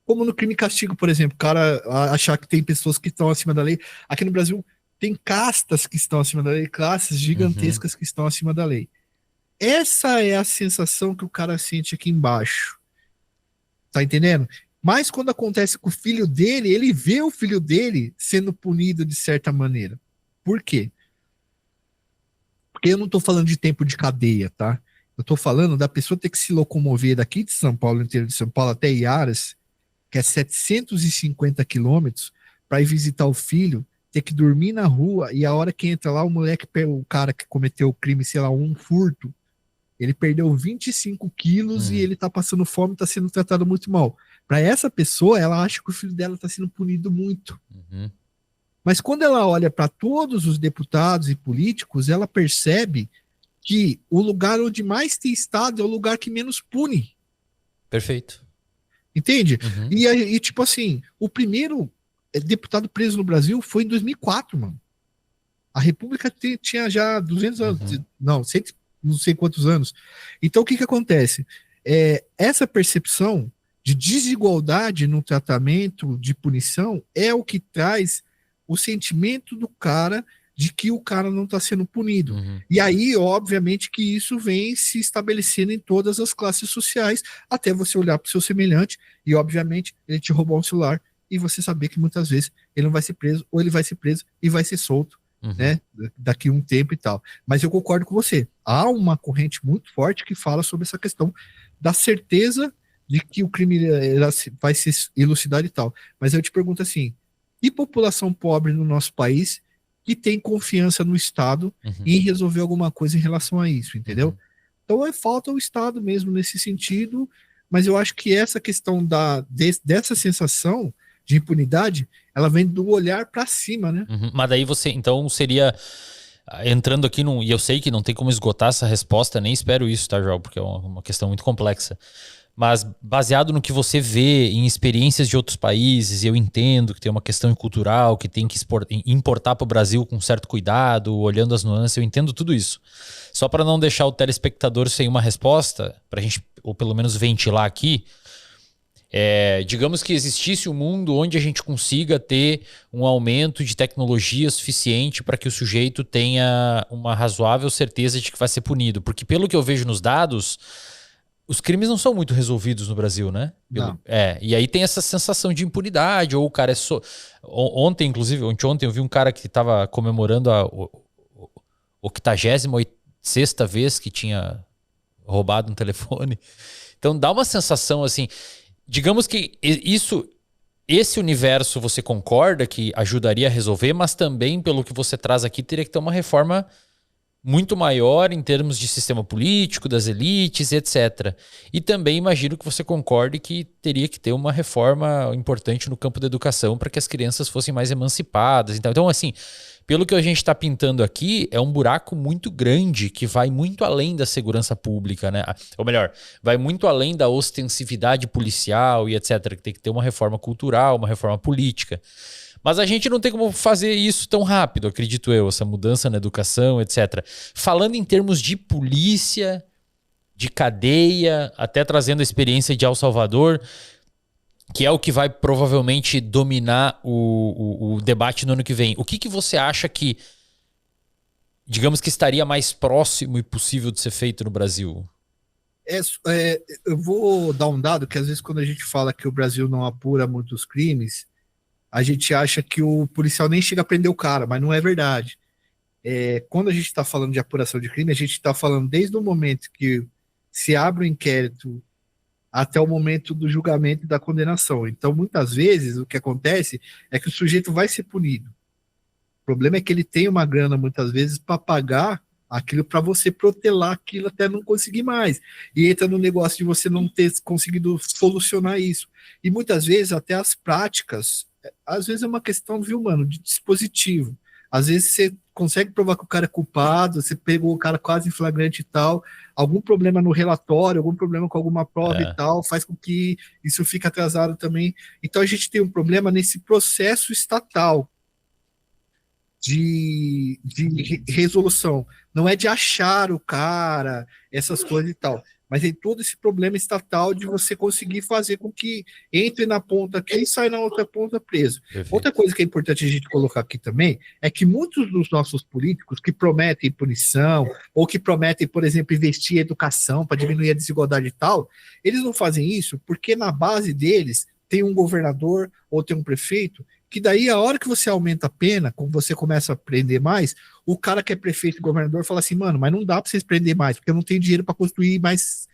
Como no crime e castigo, por exemplo, o cara achar que tem pessoas que estão acima da lei. Aqui no Brasil tem castas que estão acima da lei, classes gigantescas que estão acima da lei. Essa é a sensação que o cara sente aqui embaixo. Tá entendendo? Mas quando acontece com o filho dele, ele vê o filho dele sendo punido de certa maneira. Por quê? Porque eu não estou falando de tempo de cadeia, tá? Eu estou falando da pessoa ter que se locomover daqui de São Paulo, inteiro de São Paulo até Iaras, que é 750 quilômetros, para ir visitar o filho, ter que dormir na rua, e a hora que entra lá, o cara que cometeu o crime, sei lá, um furto, ele perdeu 25 quilos e ele tá passando fome, tá sendo tratado muito mal. Para essa pessoa, ela acha que o filho dela tá sendo punido muito. Mas quando ela olha para todos os deputados e políticos, ela percebe que o lugar onde mais tem Estado é o lugar que menos pune. Perfeito. Entende? E tipo assim, o primeiro deputado preso no Brasil foi em 2004, mano. A República tinha já 200 anos, não, não sei quantos anos. Então, o que acontece? Essa percepção de desigualdade no tratamento de punição é o que traz o sentimento do cara de que o cara não está sendo punido. E aí, obviamente, que isso vem se estabelecendo em todas as classes sociais, até você olhar para o seu semelhante e, obviamente, ele te roubar um celular e você saber que muitas vezes ele não vai ser preso, ou ele vai ser preso e vai ser solto, né, daqui a um tempo e tal. Mas eu concordo com você. Há uma corrente muito forte que fala sobre essa questão da certeza de que o crime vai ser elucidado e tal. Mas eu te pergunto assim, e população pobre no nosso país que tem confiança no Estado em resolver alguma coisa em relação a isso, entendeu? Então falta o Estado mesmo nesse sentido, mas eu acho que essa questão dessa sensação de impunidade, ela vem do olhar para cima, né? Mas daí você, então, seria entrando aqui e eu sei que não tem como esgotar essa resposta, nem espero isso, tá, João? Porque é uma questão muito complexa. Mas baseado no que você vê em experiências de outros países, eu entendo que tem uma questão cultural, que tem que importar para o Brasil com certo cuidado, olhando as nuances, eu entendo tudo isso. Só para não deixar o telespectador sem uma resposta, para a gente, ou pelo menos ventilar aqui, digamos que existisse um mundo onde a gente consiga ter um aumento de tecnologia suficiente para que o sujeito tenha uma razoável certeza de que vai ser punido. Porque pelo que eu vejo nos dados, os crimes não são muito resolvidos no Brasil, né? E aí tem essa sensação de impunidade, ou o cara ontem, inclusive, ontem eu vi um cara que estava comemorando a 86ª vez que tinha roubado um telefone. Então dá uma sensação assim, digamos que esse universo você concorda que ajudaria a resolver, mas também pelo que você traz aqui teria que ter uma reforma muito maior em termos de sistema político, das elites, etc. E também imagino que você concorde que teria que ter uma reforma importante no campo da educação para que as crianças fossem mais emancipadas. Então assim, pelo que a gente está pintando aqui, é um buraco muito grande que vai muito além da segurança pública, né? Ou melhor, vai muito além da ostensividade policial e etc. Que tem que ter uma reforma cultural, uma reforma política. Mas a gente não tem como fazer isso tão rápido, acredito eu, essa mudança na educação, etc. Falando em termos de polícia, de cadeia, até trazendo a experiência de El Salvador, que é o que vai provavelmente dominar o debate no ano que vem. O que você acha que, digamos que estaria mais próximo e possível de ser feito no Brasil? Eu vou dar um dado que às vezes quando a gente fala que o Brasil não apura muitos crimes, a gente acha que o policial nem chega a prender o cara, mas não é verdade. Quando a gente está falando de apuração de crime, a gente está falando desde o momento que se abre o inquérito até o momento do julgamento e da condenação. Então, muitas vezes, o que acontece é que o sujeito vai ser punido. O problema é que ele tem uma grana, muitas vezes, para pagar aquilo para você protelar aquilo até não conseguir mais. E entra no negócio de você não ter conseguido solucionar isso. E muitas vezes, até as práticas, às vezes é uma questão, viu, mano, de dispositivo. Às vezes você consegue provar que o cara é culpado, você pegou o cara quase em flagrante e tal, algum problema no relatório, algum problema com alguma prova e tal, faz com que isso fique atrasado também. Então a gente tem um problema nesse processo estatal de resolução. Não é de achar o cara, essas coisas e tal, mas tem todo esse problema estatal de você conseguir fazer com que entre na ponta aqui e sai na outra ponta preso. Perfeito. Outra coisa que é importante a gente colocar aqui também é que muitos dos nossos políticos que prometem punição ou que prometem, por exemplo, investir em educação para diminuir a desigualdade e tal, eles não fazem isso porque na base deles tem um governador ou tem um prefeito que daí a hora que você aumenta a pena, quando você começa a prender mais, o cara que é prefeito e governador fala assim, mano, mas não dá para vocês prender mais, porque eu não tenho dinheiro para construir mais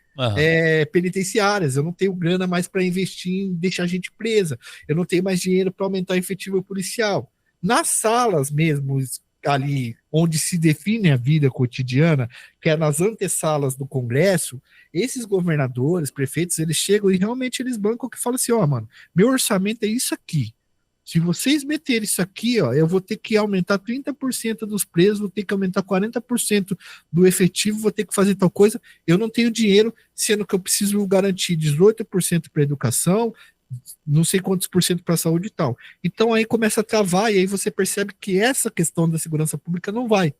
penitenciárias, eu não tenho grana mais para investir em deixar a gente presa, eu não tenho mais dinheiro para aumentar o efetivo policial. Nas salas mesmo, ali onde se define a vida cotidiana, que é nas antessalas do Congresso, esses governadores, prefeitos, eles chegam e realmente eles bancam que falam assim, ó, mano, meu orçamento é isso aqui. Se vocês meterem isso aqui, ó, eu vou ter que aumentar 30% dos presos, vou ter que aumentar 40% do efetivo, vou ter que fazer tal coisa. Eu não tenho dinheiro, sendo que eu preciso garantir 18% para educação, não sei quantos por cento para a saúde e tal. Então aí começa a travar, e aí você percebe que essa questão da segurança pública não vai.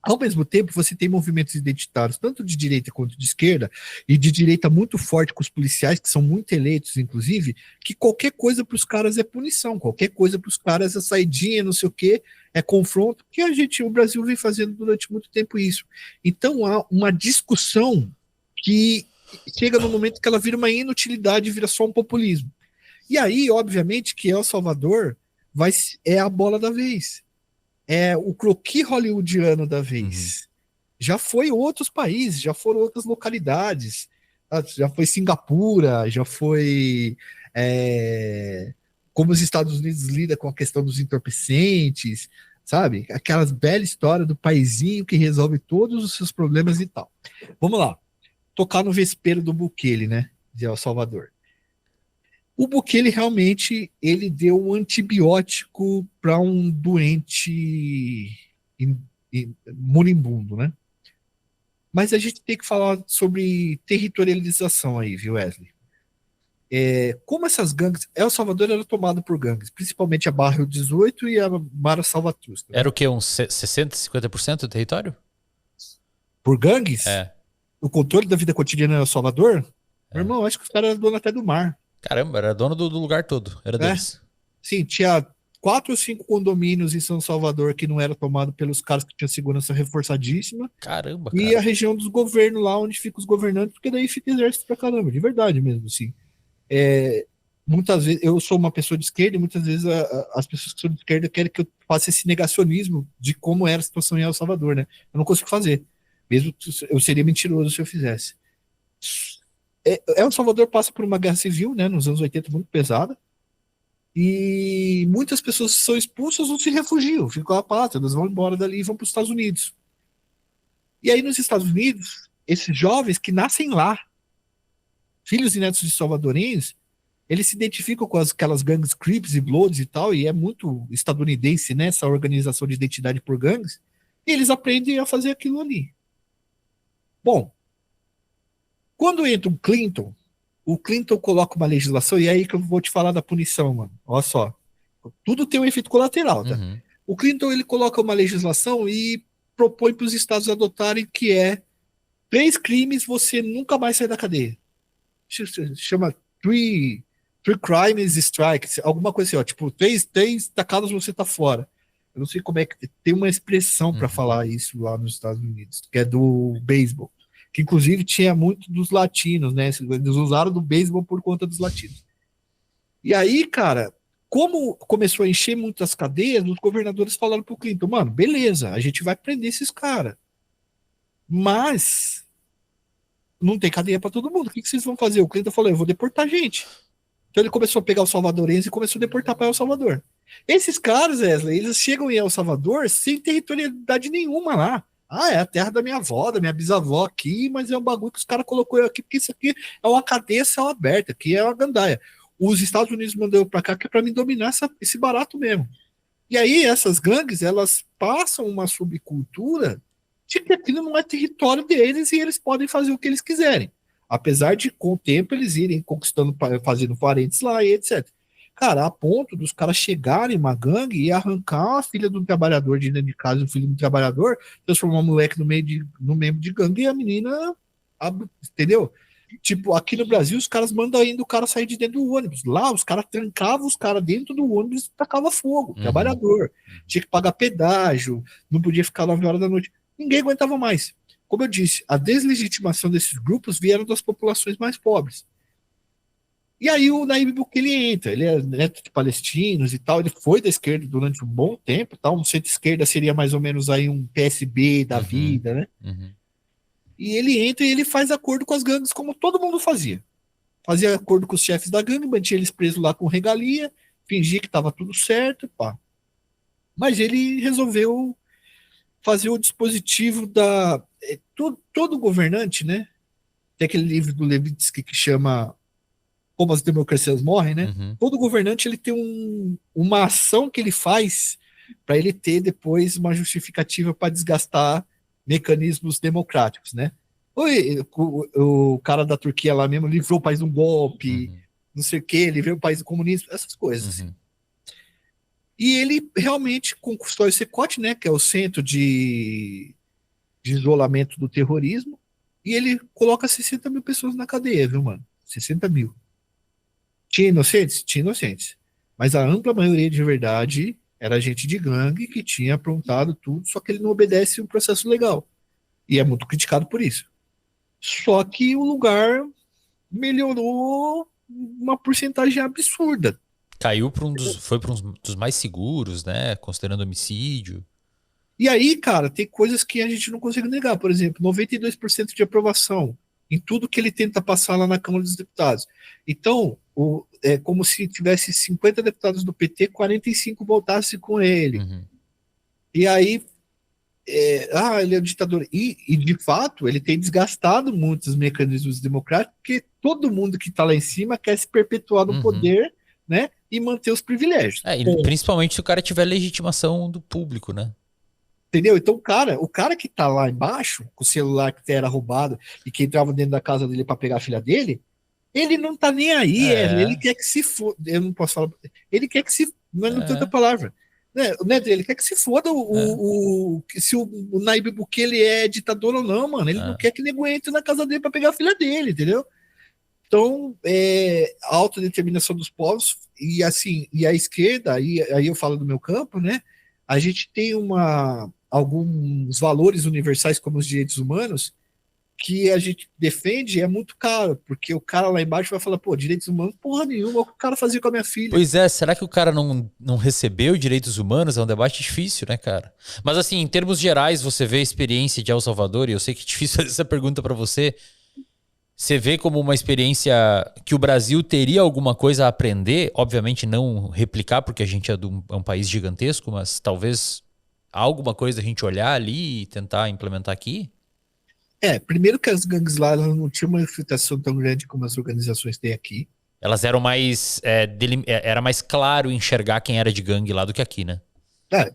Ao mesmo tempo, você tem movimentos identitários, tanto de direita quanto de esquerda, e de direita muito forte com os policiais, que são muito eleitos, inclusive, que qualquer coisa para os caras é punição, qualquer coisa para os caras é saidinha, não sei o quê, é confronto, que o Brasil vem fazendo durante muito tempo isso. Então há uma discussão que chega no momento que ela vira uma inutilidade, vira só um populismo. E aí, obviamente, que El Salvador é a bola da vez, é o croquis hollywoodiano da vez. Já foi outros países, já foram outras localidades, já foi Singapura, já foi como os Estados Unidos lida com a questão dos entorpecentes, sabe? Aquelas bela história do paizinho que resolve todos os seus problemas e tal. Vamos lá, tocar no vespeiro do Bukele, né, de El Salvador. O Bukele realmente ele deu um antibiótico para um doente moribundo, né? Mas a gente tem que falar sobre territorialização aí, viu, Wesley? Como essas gangues... El Salvador era tomado por gangues, principalmente a Barrio 18 e a Mara Salvatrusta. Era o quê? Uns 60%, 50% do território? Por gangues? É. O controle da vida cotidiana em El Salvador? Meu irmão, acho que os caras eram donos até do mar. Caramba, era dono do lugar todo. Era deles. Sim, tinha 4 ou 5 condomínios em São Salvador que não era tomado pelos caras que tinham segurança reforçadíssima. Caramba, E cara. a região dos governos lá, onde ficam os governantes, porque daí fica exército pra caramba, de verdade mesmo, assim. Muitas vezes, eu sou uma pessoa de esquerda e muitas vezes as pessoas que são de esquerda querem que eu faça esse negacionismo de como era a situação em El Salvador, né? Eu não consigo fazer. Mesmo eu seria mentiroso se eu fizesse. El Salvador passa por uma guerra civil, né, nos anos 80, muito pesada. E muitas pessoas são expulsas ou se refugiam, ficam à pátria, elas vão embora dali e vão para os Estados Unidos. E aí nos Estados Unidos, esses jovens que nascem lá, filhos e netos de salvadorenhos, eles se identificam com aquelas gangues Crips e Bloods e tal, e é muito estadunidense, né, essa organização de identidade por gangues, e eles aprendem a fazer aquilo ali. Bom, quando entra o Clinton coloca uma legislação, e é aí que eu vou te falar da punição, mano. Olha só. Tudo tem um efeito colateral, tá? O Clinton, ele coloca uma legislação e propõe para os estados adotarem que 3 crimes você nunca mais sai da cadeia. Chama three crimes strikes, alguma coisa assim, ó. Tipo, 3 tacadas você tá fora. Eu não sei como é que tem uma expressão para falar isso lá nos Estados Unidos, que é do beisebol, que inclusive tinha muito dos latinos, né? Eles usaram do beisebol por conta dos latinos. E aí, cara, como começou a encher muitas cadeias, os governadores falaram pro Clinton, mano, beleza, a gente vai prender esses caras, mas não tem cadeia para todo mundo. O que vocês vão fazer? O Clinton falou, eu vou deportar gente. Então ele começou a pegar os salvadorenses e começou a deportar para El Salvador. Esses caras, Wesley, eles chegam em El Salvador sem territorialidade nenhuma lá. É a terra da minha avó, da minha bisavó aqui, mas é um bagulho que os caras colocou eu aqui, porque isso aqui é uma cadeia céu aberta, aqui é uma gandaia. Os Estados Unidos mandou eu para cá que é para me dominar esse barato mesmo. E aí essas gangues, elas passam uma subcultura de que aquilo não é território deles e eles podem fazer o que eles quiserem. Apesar de, com o tempo, eles irem conquistando, fazendo parentes lá e etc. Cara, a ponto dos caras chegarem em uma gangue e arrancar a filha de um trabalhador de dentro de casa, o filho de um trabalhador, transformar um moleque no membro de gangue e a menina, entendeu? Tipo, aqui no Brasil, os caras mandam ainda o cara sair de dentro do ônibus. Lá, os caras trancavam os caras dentro do ônibus e tacavam fogo. Trabalhador. Tinha que pagar pedágio, não podia ficar 9 horas da noite. Ninguém aguentava mais. Como eu disse, a deslegitimação desses grupos vieram das populações mais pobres. E aí o Nayib Bukele entra, ele é neto de palestinos e tal, ele foi da esquerda durante um bom tempo, tá? Um centro-esquerda seria mais ou menos aí um PSB da vida, né? E ele entra e ele faz acordo com as gangues, como todo mundo fazia. Fazia acordo com os chefes da gangue, mantinha eles presos lá com regalia, fingia que estava tudo certo, pá. Mas ele resolveu fazer o dispositivo da... Todo governante, né? Tem aquele livro do Levitsky que chama Como as Democracias Morrem, né? Todo governante ele tem uma ação que ele faz para ele ter depois uma justificativa para desgastar mecanismos democráticos, né? O cara da Turquia lá mesmo livrou o país de um golpe, não sei o quê, ele vê o país comunista, essas coisas, assim. Uhum. E ele realmente conquistou esse CECOT, né, que é o Centro de Isolamento do Terrorismo, e ele coloca 60 mil pessoas na cadeia, viu, mano? 60 mil. Tinha inocentes? Tinha inocentes. Mas a ampla maioria de verdade era gente de gangue que tinha aprontado tudo, só que ele não obedece o processo legal. E é muito criticado por isso. Só que o lugar melhorou uma porcentagem absurda. Caiu para foi para um dos mais seguros, né? Considerando homicídio. E aí, cara, tem coisas que a gente não consegue negar. Por exemplo, 92% de aprovação em tudo que ele tenta passar lá na Câmara dos Deputados. Então, é como se tivesse 50 deputados do PT, 45 votassem com ele. Uhum. E aí, ele é um ditador. E, de fato, ele tem desgastado muitos mecanismos democráticos, porque todo mundo que está lá em cima quer se perpetuar no Uhum. poder, né? E manter os privilégios. E principalmente se o cara tiver legitimação do público, né? Entendeu? Então, o cara que tá lá embaixo, com o celular que era roubado e que entrava dentro da casa dele para pegar a filha dele, ele não tá nem aí, ele É, quer que se foda. Eu não posso falar. Ele quer que se. Mas não tem outra é, palavra. Né, ele quer que se foda é, se o Nayib Bukele é ditador ou não, mano. Ele não é. quer que nego entre na casa dele para pegar a filha dele, entendeu? Então, a autodeterminação dos povos, e assim, e a esquerda, aí eu falo do meu campo, né? A gente tem alguns valores universais como os direitos humanos que a gente defende é muito caro, porque o cara lá embaixo vai falar, pô, direitos humanos, porra nenhuma, o que o cara fazia com a minha filha. Pois é, será que o cara não recebeu direitos humanos? É um debate difícil, né, cara? Mas assim, em termos gerais, você vê a experiência de El Salvador, e eu sei que é difícil fazer essa pergunta pra você. Você vê como uma experiência que o Brasil teria alguma coisa a aprender? Obviamente não replicar, porque a gente é um país gigantesco, mas talvez alguma coisa a gente olhar ali e tentar implementar aqui? Primeiro que as gangues lá elas não tinham uma infiltração tão grande como as organizações têm aqui. Elas eram mais. Era mais claro enxergar quem era de gangue lá do que aqui, né?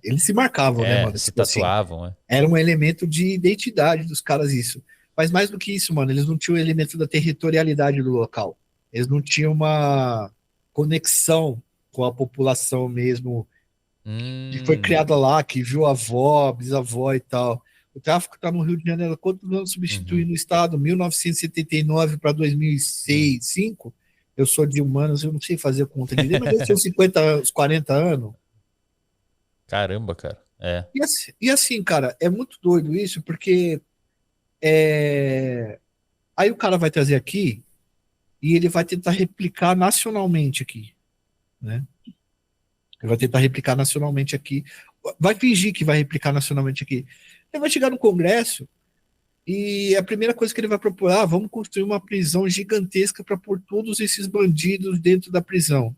Eles se marcavam, né, mano? Se Tipo assim, tatuavam, é. era um elemento de identidade dos caras isso. Mas mais do que isso, mano, eles não tinham o elemento da territorialidade do local. Eles não tinham uma conexão com a população mesmo que foi Hum, criada lá, que viu a avó, bisavó e tal. O tráfico está no Rio de Janeiro há quantos anos uhum, substituindo o Estado? 1979 para 2006, hum. 2005. Eu sou de humanos, eu não sei fazer conta direito, mas deve ser uns 50 anos, 40 anos. Caramba, cara. É. E assim, cara, é muito doido isso, porque aí o cara vai trazer aqui e ele vai tentar replicar nacionalmente aqui, né? Ele vai tentar replicar nacionalmente aqui, vai fingir que vai replicar nacionalmente aqui. Ele vai chegar no Congresso e a primeira coisa que ele vai propor, vamos construir uma prisão gigantesca para pôr todos esses bandidos dentro da prisão.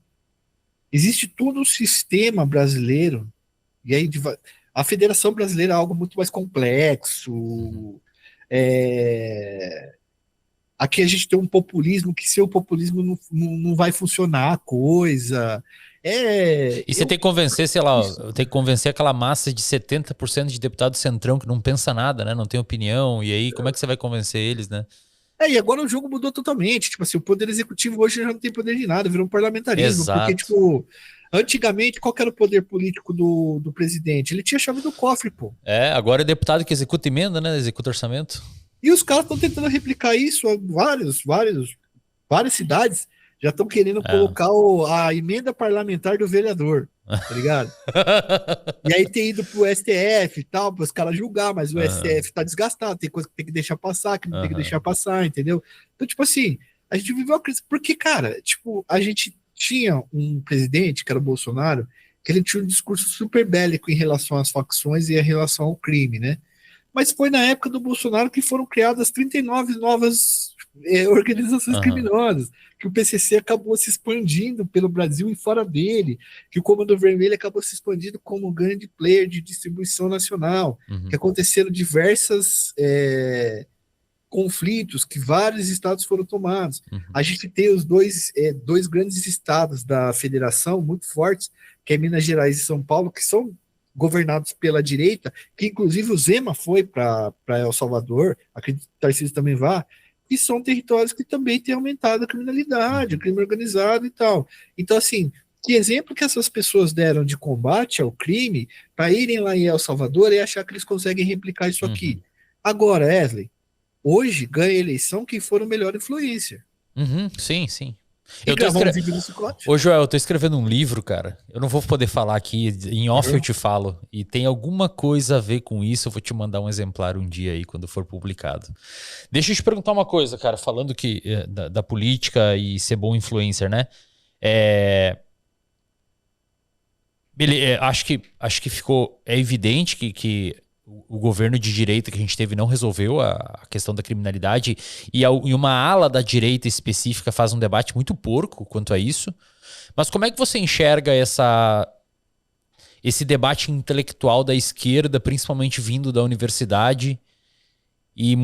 Existe todo um sistema brasileiro, e aí a Federação Brasileira é algo muito mais Uhum. complexo. É, Aqui a gente tem um populismo que sem o populismo não vai funcionar a coisa. E você tem que convencer, sei lá, tem que convencer aquela massa de 70% de deputados centrão que não pensa nada, né? Não tem opinião. E aí, como é que você vai convencer eles, né? E agora o jogo mudou totalmente. Tipo assim, o poder executivo hoje já não tem poder de nada, virou um parlamentarismo. Porque, Exato. tipo, antigamente, qual que era o poder político do presidente? Ele tinha a chave do cofre, pô. Agora é deputado que executa emenda, né? Executa orçamento. E os caras estão tentando replicar isso a várias cidades já estão querendo É. colocar a emenda parlamentar do vereador, tá ligado? E aí tem ido pro STF e tal, para os caras julgar, mas o Aham, STF tá desgastado, tem coisa que tem que deixar passar, que não tem que aham, deixar passar, entendeu? Então, tipo assim, a gente viveu uma crise. Porque, cara, tipo, a gente tinha um presidente, que era o Bolsonaro, que ele tinha um discurso super bélico em relação às facções e em relação ao crime, né? Mas foi na época do Bolsonaro que foram criadas 39 novas organizações aham. criminosas, que o PCC acabou se expandindo pelo Brasil e fora dele, que o Comando Vermelho acabou se expandindo como grande player de distribuição nacional, que Uhum, aconteceram diversas conflitos, que vários estados foram tomados. uhum, A gente tem os dois grandes estados da federação muito fortes, que é Minas Gerais e São Paulo, que são governados pela direita, que inclusive o Zema foi para El Salvador, acredito que o Tarcísio também vá, e são territórios que também têm aumentado a criminalidade, o Uhum. crime organizado e tal. Então, assim, que exemplo que essas pessoas deram de combate ao crime para irem lá em El Salvador e achar que eles conseguem replicar isso aqui? Uhum. Agora, Wesley, hoje ganha a eleição quem for o melhor influência. Uhum. Sim, sim. E Eu tô gravar um escrevendo. vídeo no Chicote. Ô, Joel, eu tô escrevendo um livro, cara. Eu não vou poder falar aqui, em off eu Uhum. te falo. E tem alguma coisa a ver com isso. Eu vou te mandar um exemplar um dia aí, quando for publicado. Deixa eu te perguntar uma coisa, cara, falando que da política e ser bom influencer, né? É, acho que ficou. É evidente que o governo de direita que a gente teve não resolveu a questão da criminalidade. E uma ala da direita específica faz um debate muito porco quanto a isso. Mas como é que você enxerga esse debate intelectual da esquerda, principalmente vindo da universidade e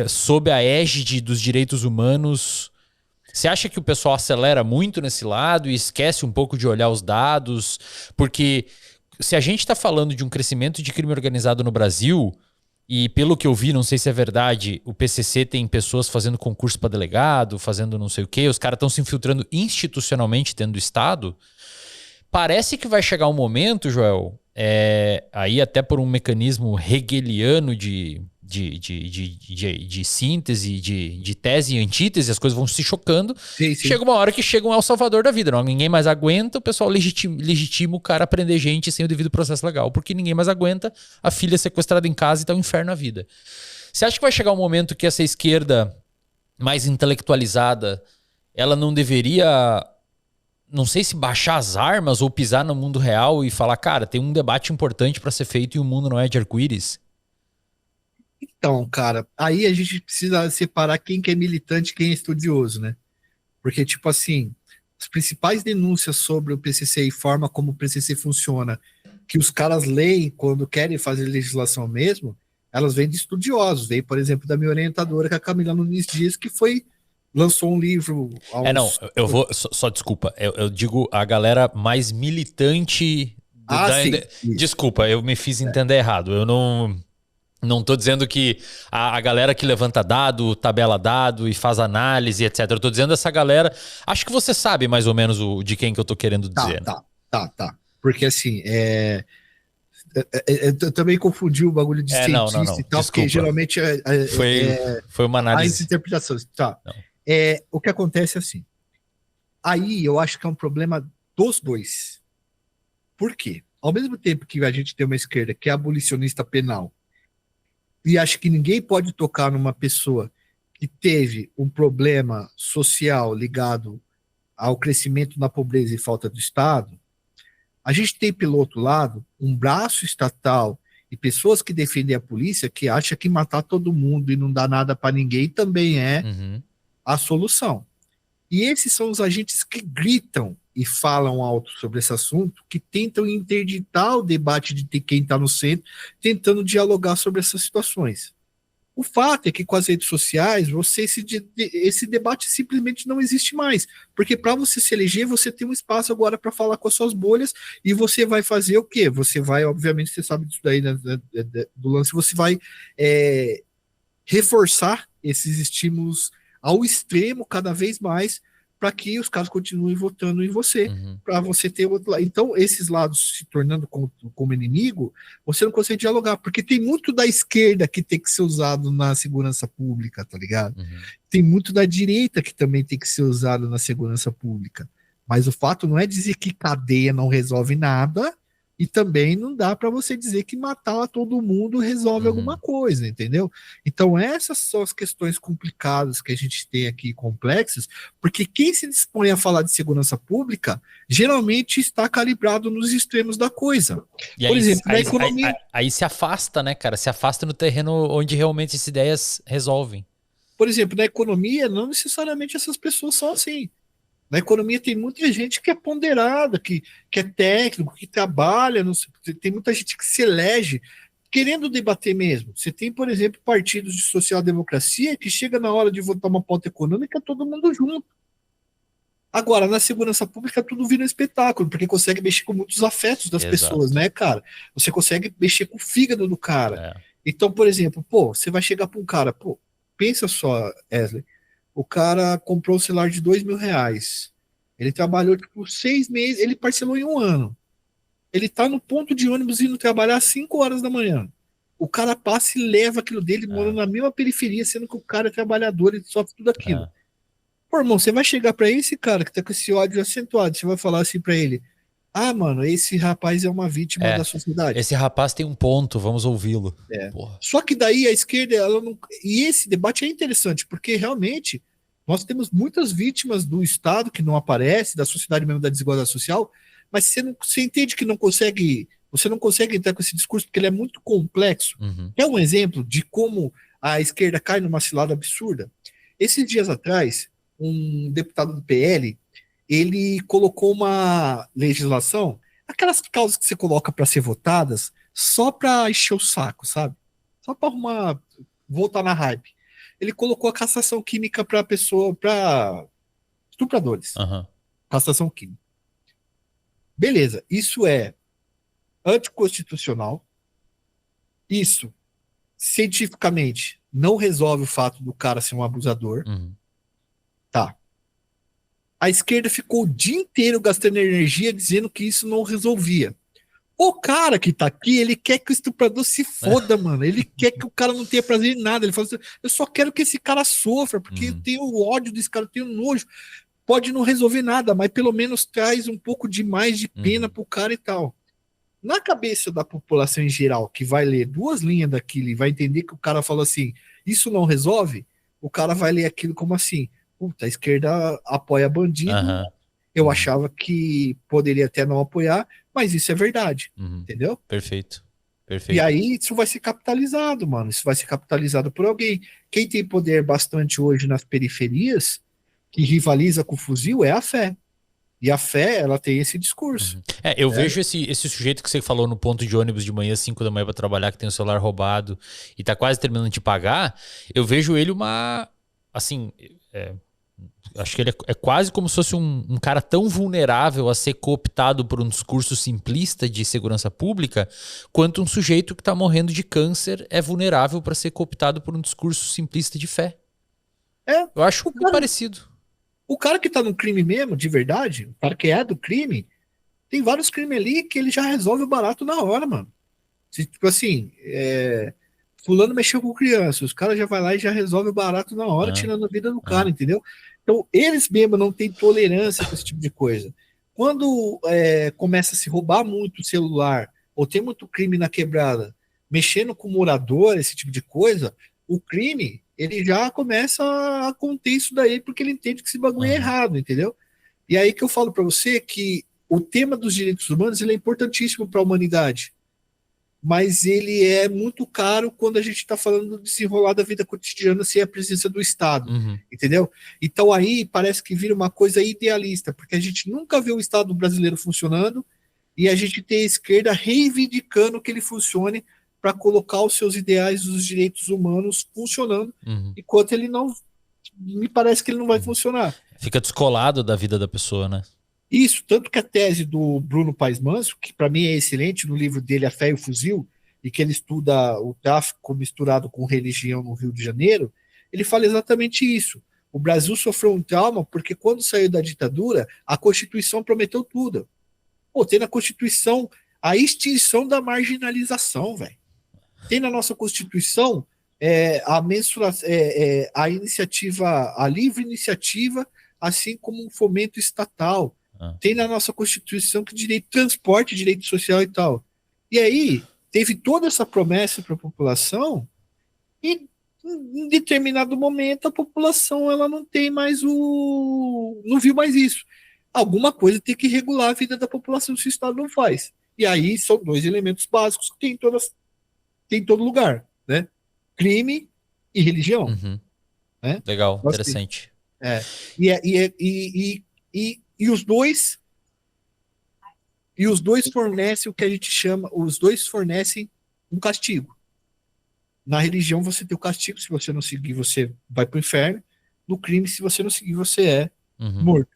sob a égide dos direitos humanos? Você acha que o pessoal acelera muito nesse lado e esquece um pouco de olhar os dados? Porque se a gente está falando de um crescimento de crime organizado no Brasil, e pelo que eu vi, não sei se é verdade, o PCC tem pessoas fazendo concurso para delegado, fazendo não sei o quê, os caras estão se infiltrando institucionalmente dentro do Estado. Parece que vai chegar um momento, Joel, aí até por um mecanismo hegeliano de síntese, de tese e antítese, as coisas vão se chocando. Sim, sim. Chega uma hora que chega um El Salvador da vida. Não, ninguém mais aguenta, o pessoal legitima o cara a prender gente sem o devido processo legal, porque ninguém mais aguenta a filha sequestrada em casa e tá um inferno na vida. Você acha que vai chegar um momento que essa esquerda mais intelectualizada, ela não deveria, não sei se baixar as armas ou pisar no mundo real e falar, cara, tem um debate importante para ser feito e o mundo não é de arco-íris? Então, cara, aí a gente precisa separar quem que é militante e quem é estudioso, né? Porque, tipo assim, as principais denúncias sobre o PCC e forma como o PCC funciona, que os caras leem quando querem fazer legislação mesmo, elas vêm de estudiosos. Vem, por exemplo, da minha orientadora, que é a Camila Nunes Dias, que lançou um livro há Não, uns. eu vou, só desculpa, eu digo a galera mais militante Ah, sim, isso. desculpa, eu me fiz É. entender errado. Eu não tô dizendo que a galera que levanta dado, tabela dado e faz análise, etc. Eu tô dizendo essa galera. Acho que você sabe mais ou menos de quem que eu tô querendo Tá, dizer, né? tá, tá, tá. Porque assim, eu também confundi o bagulho de Não, não, cientista não. e tal, porque Desculpa. geralmente Foi, foi uma há análise. interpretações. Tá. Não. O que acontece é assim. Aí eu acho que é um problema dos dois. Por quê? Ao mesmo tempo que a gente tem uma esquerda que é abolicionista penal e acha que ninguém pode tocar numa pessoa que teve um problema social ligado ao crescimento na pobreza e falta do Estado, a gente tem pelo outro lado um braço estatal e pessoas que defendem a polícia que acham que matar todo mundo e não dar nada para ninguém também é Uhum, a solução. E esses são os agentes que gritam e falam alto sobre esse assunto, que tentam interditar o debate de quem está no centro, tentando dialogar sobre essas situações. O fato é que com as redes sociais, esse debate simplesmente não existe mais. Porque para você se eleger, você tem um espaço agora para falar com as suas bolhas e você vai fazer o quê? Você vai, obviamente, você sabe disso daí, né, do lance, você vai é, reforçar esses estímulos ao extremo cada vez mais para que os caras continuem votando em você, uhum, para você ter outro lado. Então, esses lados se tornando como inimigo, você não consegue dialogar, porque tem muito da esquerda que tem que ser usado na segurança pública, tá ligado? uhum. Tem muito da direita que também tem que ser usado na segurança pública. Mas o fato não é dizer que cadeia não resolve nada, e também não dá para você dizer que matar todo mundo resolve alguma Uhum. coisa, entendeu? Então, essas são as questões complicadas que a gente tem aqui, complexas, porque quem se dispõe a falar de segurança pública geralmente está calibrado nos extremos da coisa. E Por aí, exemplo, na economia, aí se afasta, né, cara? Se afasta no terreno onde realmente essas ideias resolvem. por exemplo, na economia, não necessariamente essas pessoas são assim. Na economia tem muita gente que é ponderada, que é técnico, que trabalha, tem muita gente que se elege querendo debater mesmo. Você tem, por exemplo, partidos de social-democracia que chega na hora de votar uma pauta econômica, todo mundo junto. Agora, na segurança pública, tudo vira um espetáculo, porque consegue mexer com muitos afetos das pessoas, Exato. né, cara? Você consegue mexer com o fígado do cara. É. Então, por exemplo, pô, você vai chegar para um cara, pô, pensa só, Wesley, o cara comprou um celular de R$ 2.000. Ele trabalhou tipo 6 meses, ele parcelou em um ano. Ele tá no ponto de ônibus indo trabalhar às 5 horas da manhã. O cara passa e leva aquilo dele, morando na mesma periferia, sendo que o cara é trabalhador e sofre tudo aquilo. Pô, irmão, você vai chegar pra esse cara que tá com esse ódio acentuado, você vai falar assim pra ele: ah, mano, esse rapaz é uma vítima da sociedade. Esse rapaz tem um ponto, vamos ouvi-lo. Só que daí a esquerda, ela não. E esse debate é interessante, porque realmente nós temos muitas vítimas do Estado que não aparece, da sociedade mesmo, da desigualdade social, mas você entende que não consegue. Você não consegue entrar com esse discurso porque ele é muito complexo. É um exemplo de como a esquerda cai numa cilada absurda. Esses dias atrás, um deputado do PL, ele colocou uma legislação, aquelas causas que você coloca para ser votadas, só para encher o saco, sabe? Só para arrumar, voltar na hype. Ele colocou a castração química para estupradores. Castração química. Beleza, isso é anticonstitucional. Isso, cientificamente, não resolve o fato do cara ser um abusador. Tá. A esquerda ficou o dia inteiro gastando energia dizendo que isso não resolvia. O cara que tá aqui, ele quer que o estuprador se foda, mano. Ele quer que o cara não tenha prazer em nada. Ele fala assim: eu só quero que esse cara sofra, porque eu tenho ódio desse cara, eu tenho nojo. Pode não resolver nada, mas pelo menos traz um pouco de mais de pena pro cara e tal. Na cabeça da população em geral, que vai ler 2 linhas daquilo e vai entender que o cara falou assim, isso não resolve, o cara vai ler aquilo como assim: puta, a esquerda apoia bandido, eu achava que poderia até não apoiar, mas isso é verdade, entendeu? Perfeito. E aí isso vai ser capitalizado, mano, isso vai ser capitalizado por alguém. Quem tem poder bastante hoje nas periferias, que rivaliza com o fuzil, é a fé. E a fé, ela tem esse discurso. Eu vejo esse sujeito que você falou no ponto de ônibus de manhã, 5 da manhã pra trabalhar, que tem o celular roubado e tá quase terminando de pagar. Eu vejo ele assim, acho que ele é quase como se fosse um cara tão vulnerável a ser cooptado por um discurso simplista de segurança pública, quanto um sujeito que tá morrendo de câncer é vulnerável para ser cooptado por um discurso simplista de fé. Eu acho muito parecido. O cara que tá no crime mesmo, de verdade, o cara que é do crime, tem vários crimes ali que ele já resolve o barato na hora, mano. Tipo assim, fulano mexeu com criança, os caras já vai lá e já resolve o barato na hora, tirando a vida do cara, entendeu? Então, eles mesmo não têm tolerância com esse tipo de coisa. Quando começa a se roubar muito o celular, ou tem muito crime na quebrada, mexendo com morador, esse tipo de coisa, o crime, ele já começa a conter isso daí, porque ele entende que esse bagulho é errado, entendeu? E aí que eu falo para você que o tema dos direitos humanos, ele é importantíssimo para a humanidade, mas ele é muito caro quando a gente está falando do desenrolar da vida cotidiana sem a presença do Estado, entendeu? Então aí parece que vira uma coisa idealista, porque a gente nunca vê o Estado brasileiro funcionando e a gente tem a esquerda reivindicando que ele funcione para colocar os seus ideais dos direitos humanos funcionando, enquanto ele não, me parece que ele não vai funcionar. Fica descolado da vida da pessoa, né? Isso, tanto que a tese do Bruno Paes Manso, que para mim é excelente, no livro dele A Fé e o Fuzil, e que ele estuda o tráfico misturado com religião no Rio de Janeiro, ele fala exatamente isso. O Brasil sofreu um trauma porque quando saiu da ditadura, a Constituição prometeu tudo. Pô, tem na Constituição a extinção da marginalização, velho. Tem na nossa Constituição a iniciativa, a livre iniciativa, assim como um fomento estatal. Tem na nossa Constituição que direito de transporte, direito social e tal. E aí, teve toda essa promessa para a população e em determinado momento a população ela não tem mais não viu mais isso. Alguma coisa tem que regular a vida da população se o Estado não faz. E aí são 2 elementos básicos que tem em todo lugar, né? Crime e religião. Né? Legal, interessante. E os dois fornecem o que a gente chama, os dois fornecem um castigo. Na religião você tem o castigo, se você não seguir você vai para o inferno. No crime, se você não seguir você é morto.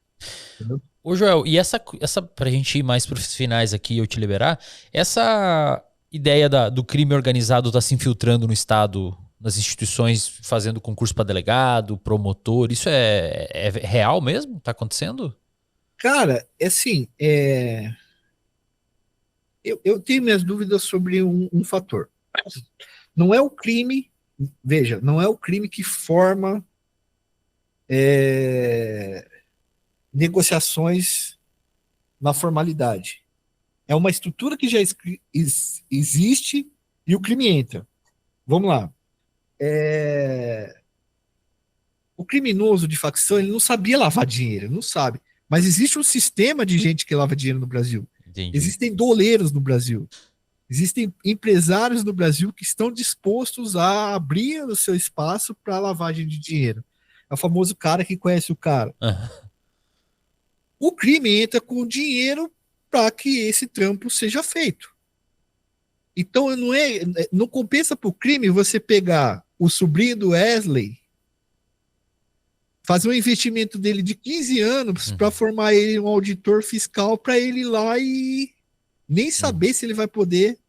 Entendeu? Ô Joel, e essa pra gente ir mais para os finais aqui e eu te liberar, essa ideia do crime organizado tá se infiltrando no Estado nas instituições fazendo concurso para delegado, promotor. Isso é real mesmo? Tá acontecendo? Cara, é assim, eu tenho minhas dúvidas sobre um fator. Não é o crime, veja, não é o crime que forma é, negociações na formalidade. É uma estrutura que já existe e o crime entra. Vamos lá. O criminoso de facção, ele não sabia lavar dinheiro, ele não sabe. Mas existe um sistema de gente que lava dinheiro no Brasil. Entendi. Existem doleiros no Brasil. Existem empresários no Brasil que estão dispostos a abrir o seu espaço para lavagem de dinheiro. É o famoso cara que conhece o cara. Ah, O crime entra com dinheiro para que esse trampo seja feito. Então não compensa para o crime você pegar o sobrinho do Wesley, fazer um investimento dele de 15 anos para formar ele um auditor fiscal para ele ir lá e nem saber se ele vai poder.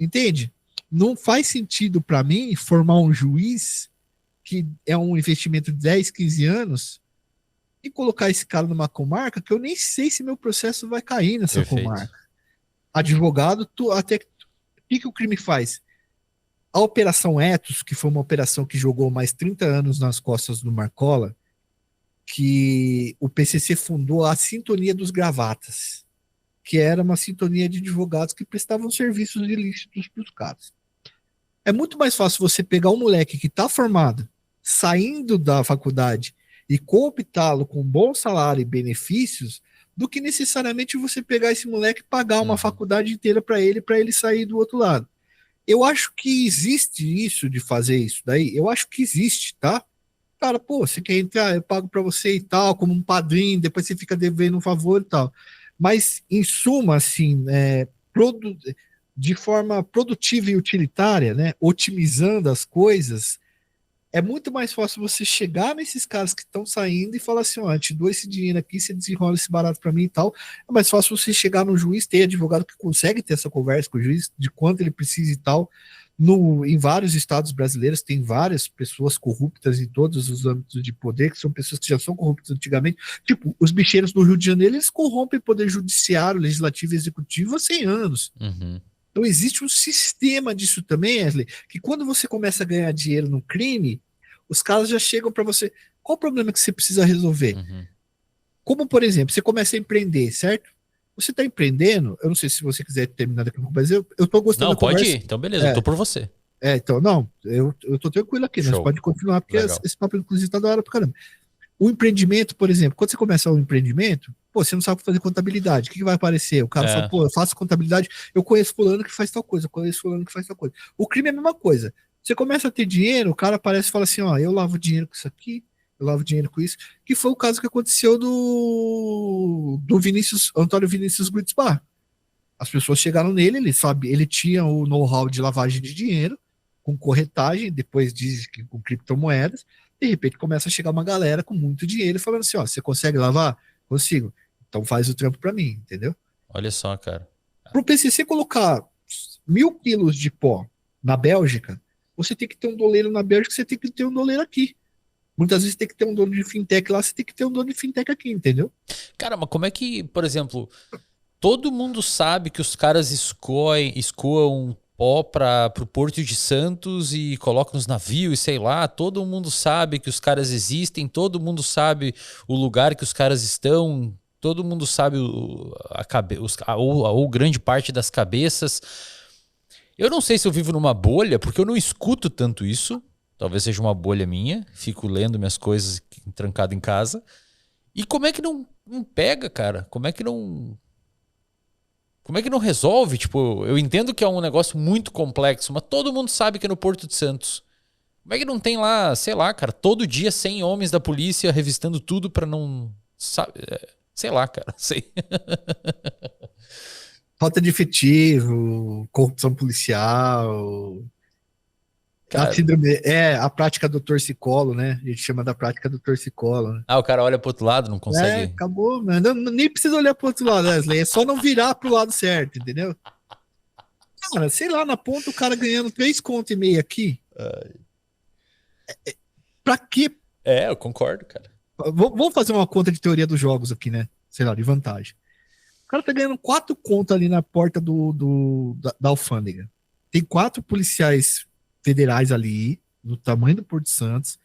Entende? Não faz sentido para mim formar um juiz que é um investimento de 10, 15 anos e colocar esse cara numa comarca que eu nem sei se meu processo vai cair nessa perfeito. comarca. Advogado, até o que o crime faz? A Operação Etos, que foi uma operação que jogou mais 30 anos nas costas do Marcola, que o PCC fundou a Sintonia dos Gravatas, que era uma sintonia de advogados que prestavam serviços ilícitos para os caras. É muito mais fácil você pegar um moleque que está formado, saindo da faculdade, e cooptá-lo com bom salário e benefícios, do que necessariamente você pegar esse moleque e pagar uma faculdade inteira para ele sair do outro lado. Eu acho que existe isso de fazer isso daí. Eu acho que existe, tá? Cara, pô, você quer entrar, eu pago para você e tal, como um padrinho, depois você fica devendo um favor e tal. Mas, em suma, assim, de forma produtiva e utilitária, né, otimizando as coisas, é muito mais fácil você chegar nesses caras que estão saindo e falar assim, ó, te dou esse dinheiro aqui, você desenrola esse barato para mim e tal. É mais fácil você chegar no juiz, ter advogado que consegue ter essa conversa com o juiz, de quanto ele precisa e tal. Em vários estados brasileiros tem várias pessoas corruptas em todos os âmbitos de poder, que são pessoas que já são corruptas antigamente. Tipo, os bicheiros do Rio de Janeiro, eles corrompem o poder judiciário, legislativo e executivo há 100 anos. Então existe um sistema disso também, Wesley, que quando você começa a ganhar dinheiro no crime, os caras já chegam para você. Qual o problema que você precisa resolver? Como, por exemplo, você começa a empreender, certo? Você está empreendendo, eu não sei se você quiser terminar daqui a pouco, mas eu estou gostando Não, da conversa. pode ir. Então, beleza, eu tô por você. Então, não, eu tô tranquilo aqui, nós Show. pode continuar, porque Legal. esse papo, inclusive, tá da hora pra caramba. O empreendimento, por exemplo, quando você começa um empreendimento, pô, você não sabe fazer contabilidade. O que vai aparecer? O cara fala, pô, eu faço contabilidade, eu conheço fulano que faz tal coisa, eu conheço fulano que faz tal coisa. O crime é a mesma coisa. Você começa a ter dinheiro, o cara aparece e fala assim, ó, eu lavo dinheiro com isso aqui, eu lavo dinheiro com isso, que foi o caso que aconteceu do Antônio Vinícius Grutzbach. As pessoas chegaram nele, ele tinha o know-how de lavagem de dinheiro, com corretagem, depois diz que com criptomoedas, de repente começa a chegar uma galera com muito dinheiro falando assim, ó, você consegue lavar? Consigo. Então faz o trampo para mim, entendeu? Olha só, cara. Para o PCC colocar 1.000 quilos de pó na Bélgica, você tem que ter um doleiro na Bélgica, você tem que ter um doleiro aqui. Muitas vezes tem que ter um dono de fintech lá, você tem que ter um dono de fintech aqui, entendeu? Cara, mas como é que, por exemplo, todo mundo sabe que os caras escoam pó pro Porto de Santos e colocam nos navios e sei lá, todo mundo sabe que os caras existem, todo mundo sabe o lugar que os caras estão, todo mundo sabe ou grande parte das cabeças. Eu não sei se eu vivo numa bolha, porque eu não escuto tanto isso. Talvez seja uma bolha minha, fico lendo minhas coisas trancado em casa. E como é que não pega, cara? Como é que não resolve? Tipo, eu entendo que é um negócio muito complexo, mas todo mundo sabe que é no Porto de Santos. Como é que não tem lá, sei lá, cara, todo dia 100 homens da polícia revistando tudo pra não... sei lá, cara, sei. Falta de efetivo, corrupção policial... Cara, a prática do torcicolo, né? A gente chama da prática do torcicolo. Né? o cara olha pro outro lado, não consegue... Acabou, né? Nem precisa olhar pro outro lado, Wesley. É só não virar pro lado certo, entendeu? Cara, sei lá, na ponta o cara ganhando 3,5 conto aqui, Pra quê? Eu concordo, cara. Vamos fazer uma conta de teoria dos jogos aqui, né? Sei lá, de vantagem. O cara tá ganhando 4 contas ali na porta da alfândega. Tem 4 policiais federais ali, no tamanho do Porto Santos,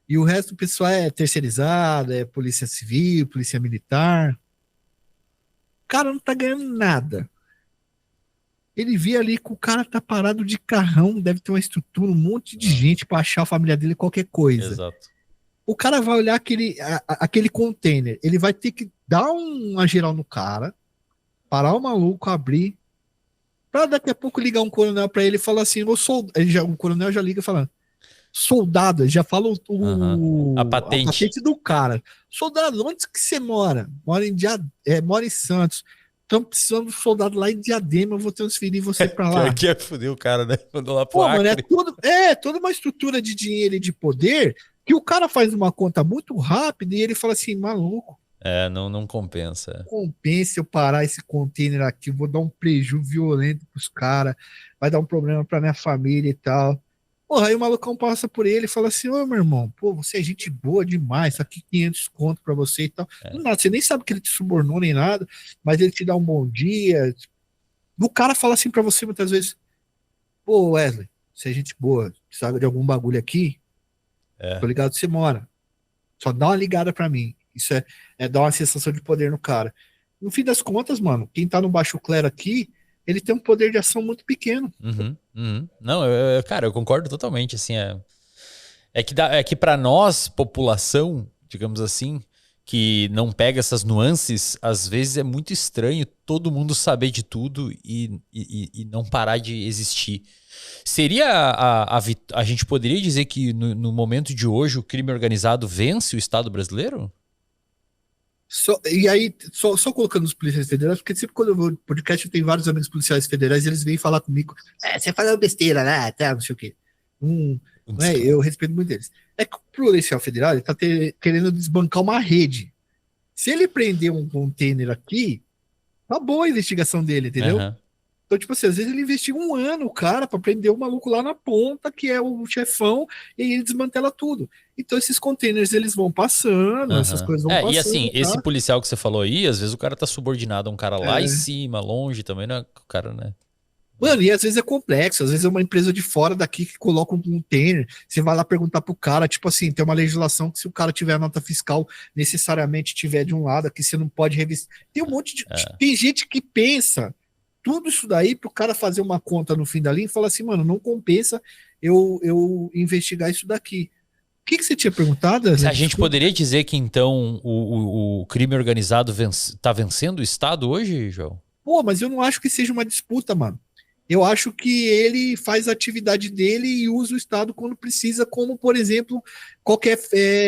e o resto do pessoal é terceirizado, é polícia civil, polícia militar. O cara não tá ganhando nada. Ele vê ali que o cara tá parado de carrão, deve ter uma estrutura, um monte de gente pra achar a família dele qualquer coisa. Exato. O cara vai olhar aquele container, ele vai ter que dar uma geral no cara, parar o maluco, abrir, pra daqui a pouco ligar um coronel pra ele e falar assim, o coronel já liga falando, soldado, ele já fala A a patente. patente do cara. Soldado, onde que você mora? Mora em Santos. Estamos precisando de um soldado lá em Diadema, eu vou transferir você pra Pior lá. que é foder o cara, né? Mandou lá pro Pô, mano, Acre. toda uma estrutura de dinheiro e de poder que o cara faz uma conta muito rápida e ele fala assim, maluco, Não compensa. compensa eu parar esse container aqui, eu vou dar um prejuízo violento pros caras, vai dar um problema pra minha família e tal. Porra, aí o malucão passa por ele e fala assim, ô meu irmão, pô, você é gente boa demais, só que 500 conto pra você e tal. É. Não nada, você nem sabe que ele te subornou nem nada, mas ele te dá um bom dia. O cara fala assim pra você muitas vezes, pô, Wesley, você é gente boa, precisava de algum bagulho aqui, tô É. ligado que você mora. Só dá uma ligada pra mim. Isso é dar uma sensação de poder no cara. No fim das contas, mano, quem tá no baixo clero aqui, ele tem um poder de ação muito pequeno. Uhum, uhum. Não, cara, eu concordo totalmente, assim, é que para nós, população, digamos assim, que não pega essas nuances, às vezes é muito estranho todo mundo saber de tudo e não parar de existir. Seria a gente poderia dizer que no momento de hoje o crime organizado vence o Estado brasileiro? E aí, só colocando os policiais federais, porque sempre quando eu vou no podcast, eu tenho vários amigos policiais federais e eles vêm falar comigo, você fala besteira lá, tá, não sei o quê. Né, eu respeito muito eles. É que o policial federal, ele tá querendo desbancar uma rede. Se ele prender um container aqui, tá boa a investigação dele, entendeu? Aham. Então, tipo assim, às vezes ele investiga um ano, o cara, pra prender o maluco lá na ponta, que é o chefão, e aí ele desmantela tudo. Então, esses containers, eles vão passando, essas Aham. coisas vão E assim, passando, esse tá? policial que você falou aí, às vezes o cara tá subordinado a um cara lá em É. cima, longe também, né? O cara, né? Mano, e às vezes é complexo, às vezes é uma empresa de fora daqui que coloca um container, você vai lá perguntar pro cara, tipo assim, tem uma legislação que se o cara tiver a nota fiscal, necessariamente tiver de um lado, aqui você não pode revisar. Tem um monte de... É. Tem gente que pensa tudo isso daí pro cara fazer uma conta no fim da linha e falar assim, mano, não compensa eu investigar isso daqui. O que você tinha perguntado, Wesley? A gente Desculpa. poderia dizer que então o crime organizado tá vencendo o Estado hoje, João? Pô, mas eu não acho que seja uma disputa, mano. Eu acho que ele faz a atividade dele e usa o Estado quando precisa, como, por exemplo, qualquer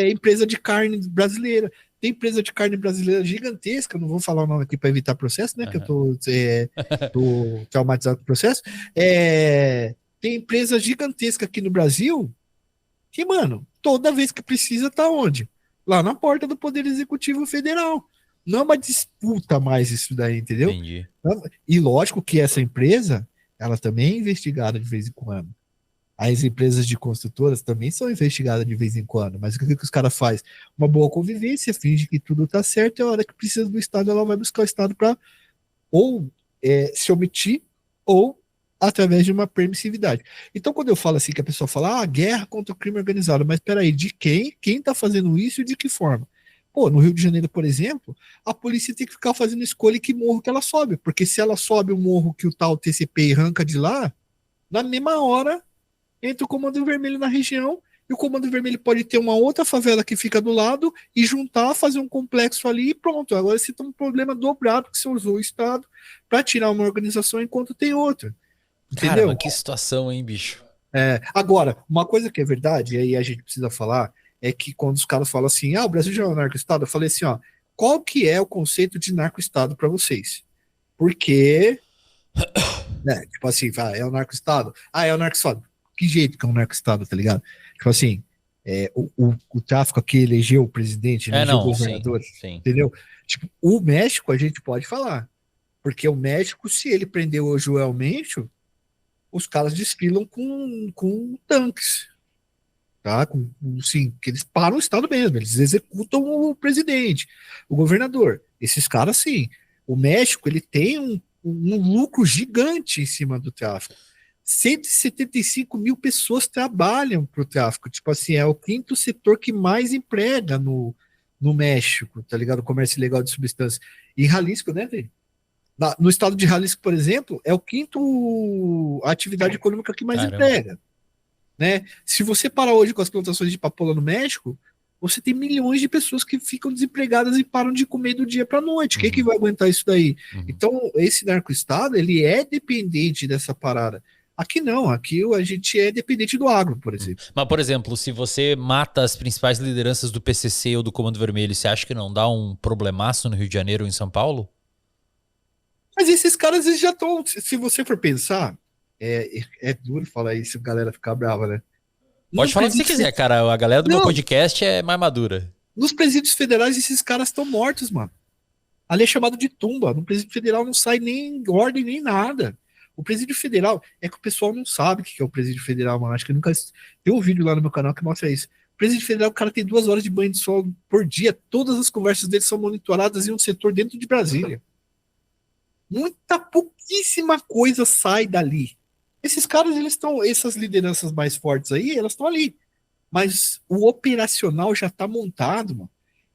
empresa de carne brasileira. Tem empresa de carne brasileira gigantesca, não vou falar o nome aqui para evitar processo, né? Que eu Aham. tô traumatizado com o processo. Tem empresa gigantesca aqui no Brasil que, mano, toda vez que precisa, tá onde? Lá na porta do Poder Executivo Federal. Não é uma disputa mais isso daí, entendeu? Entendi. E lógico que essa empresa, ela também é investigada de vez em quando. As empresas de construtoras também são investigadas de vez em quando. Mas o que os caras fazem? Uma boa convivência, finge que tudo tá certo, e a hora que precisa do Estado, ela vai buscar o Estado para ou se omitir ou através de uma permissividade. Então, quando eu falo assim, que a pessoa fala, guerra contra o crime organizado, mas peraí, de quem? Quem está fazendo isso e de que forma? Pô, no Rio de Janeiro, por exemplo, a polícia tem que ficar fazendo escolha em que morro que ela sobe, porque se ela sobe o morro que o tal TCP arranca de lá, na mesma hora entra o Comando Vermelho na região, e o Comando Vermelho pode ter uma outra favela que fica do lado e juntar, fazer um complexo ali e pronto. Agora você tem um problema dobrado, que você usou o Estado para tirar uma organização enquanto tem outra. Caramba, Entendeu? que situação, hein, bicho? Agora, uma coisa que é verdade, e aí a gente precisa falar, é que quando os caros falam assim, o Brasil já é um narco-estado, eu falei assim, qual que é o conceito de narco-estado para vocês? Porque, né, tipo assim, é um narco-estado? É um narco-estado. Que jeito que é um narco-estado, tá ligado? Tipo assim, o tráfico aqui elegeu o presidente, elegeu o Não, sim, governador, sim. entendeu? Tipo, o México a gente pode falar, porque o México, se ele prendeu o Joel Mencho, os caras desfilam com tanques, tá? Sim, que eles param o Estado mesmo, eles executam o presidente, o governador. Esses caras, sim. O México, ele tem um lucro gigante em cima do tráfico. 175 mil pessoas trabalham para o tráfico. Tipo assim, é o quinto setor que mais emprega no México, tá ligado? O comércio ilegal de substâncias. E Jalisco, né, velho? No estado de Jalisco, por exemplo, é o quinto atividade econômica que mais Caramba. emprega, né? Se você parar hoje com as plantações de papoula no México, você tem milhões de pessoas que ficam desempregadas e param de comer do dia para noite. Quem que Uhum. vai aguentar isso daí? Uhum. Então, esse narco-estado, ele é dependente dessa parada. Aqui não, aqui a gente é dependente do agro, por exemplo. Mas, por exemplo, se você mata as principais lideranças do PCC ou do Comando Vermelho, você acha que não dá um problemaço no Rio de Janeiro ou em São Paulo? Mas esses caras, eles já estão, se você for pensar, é duro falar isso, a galera ficar brava, né? Pode Nos falar o que você presídios, quiser, cara. A galera do meu não, podcast é mais madura. nos presídios federais esses caras estão mortos, mano. Ali é chamado de tumba. No presídio federal não sai nem ordem nem nada. O presídio federal é que o pessoal não sabe o que é o presídio federal, mano. Acho que nunca tem um vídeo lá no meu canal que mostra isso. O presídio federal, o cara tem 2 horas de banho de sol por dia. Todas as conversas dele são monitoradas em um setor dentro de Brasília. Muita pouquíssima coisa sai dali. Esses caras, eles estão, essas lideranças mais fortes aí, elas estão ali. Mas o operacional já está montado, mano.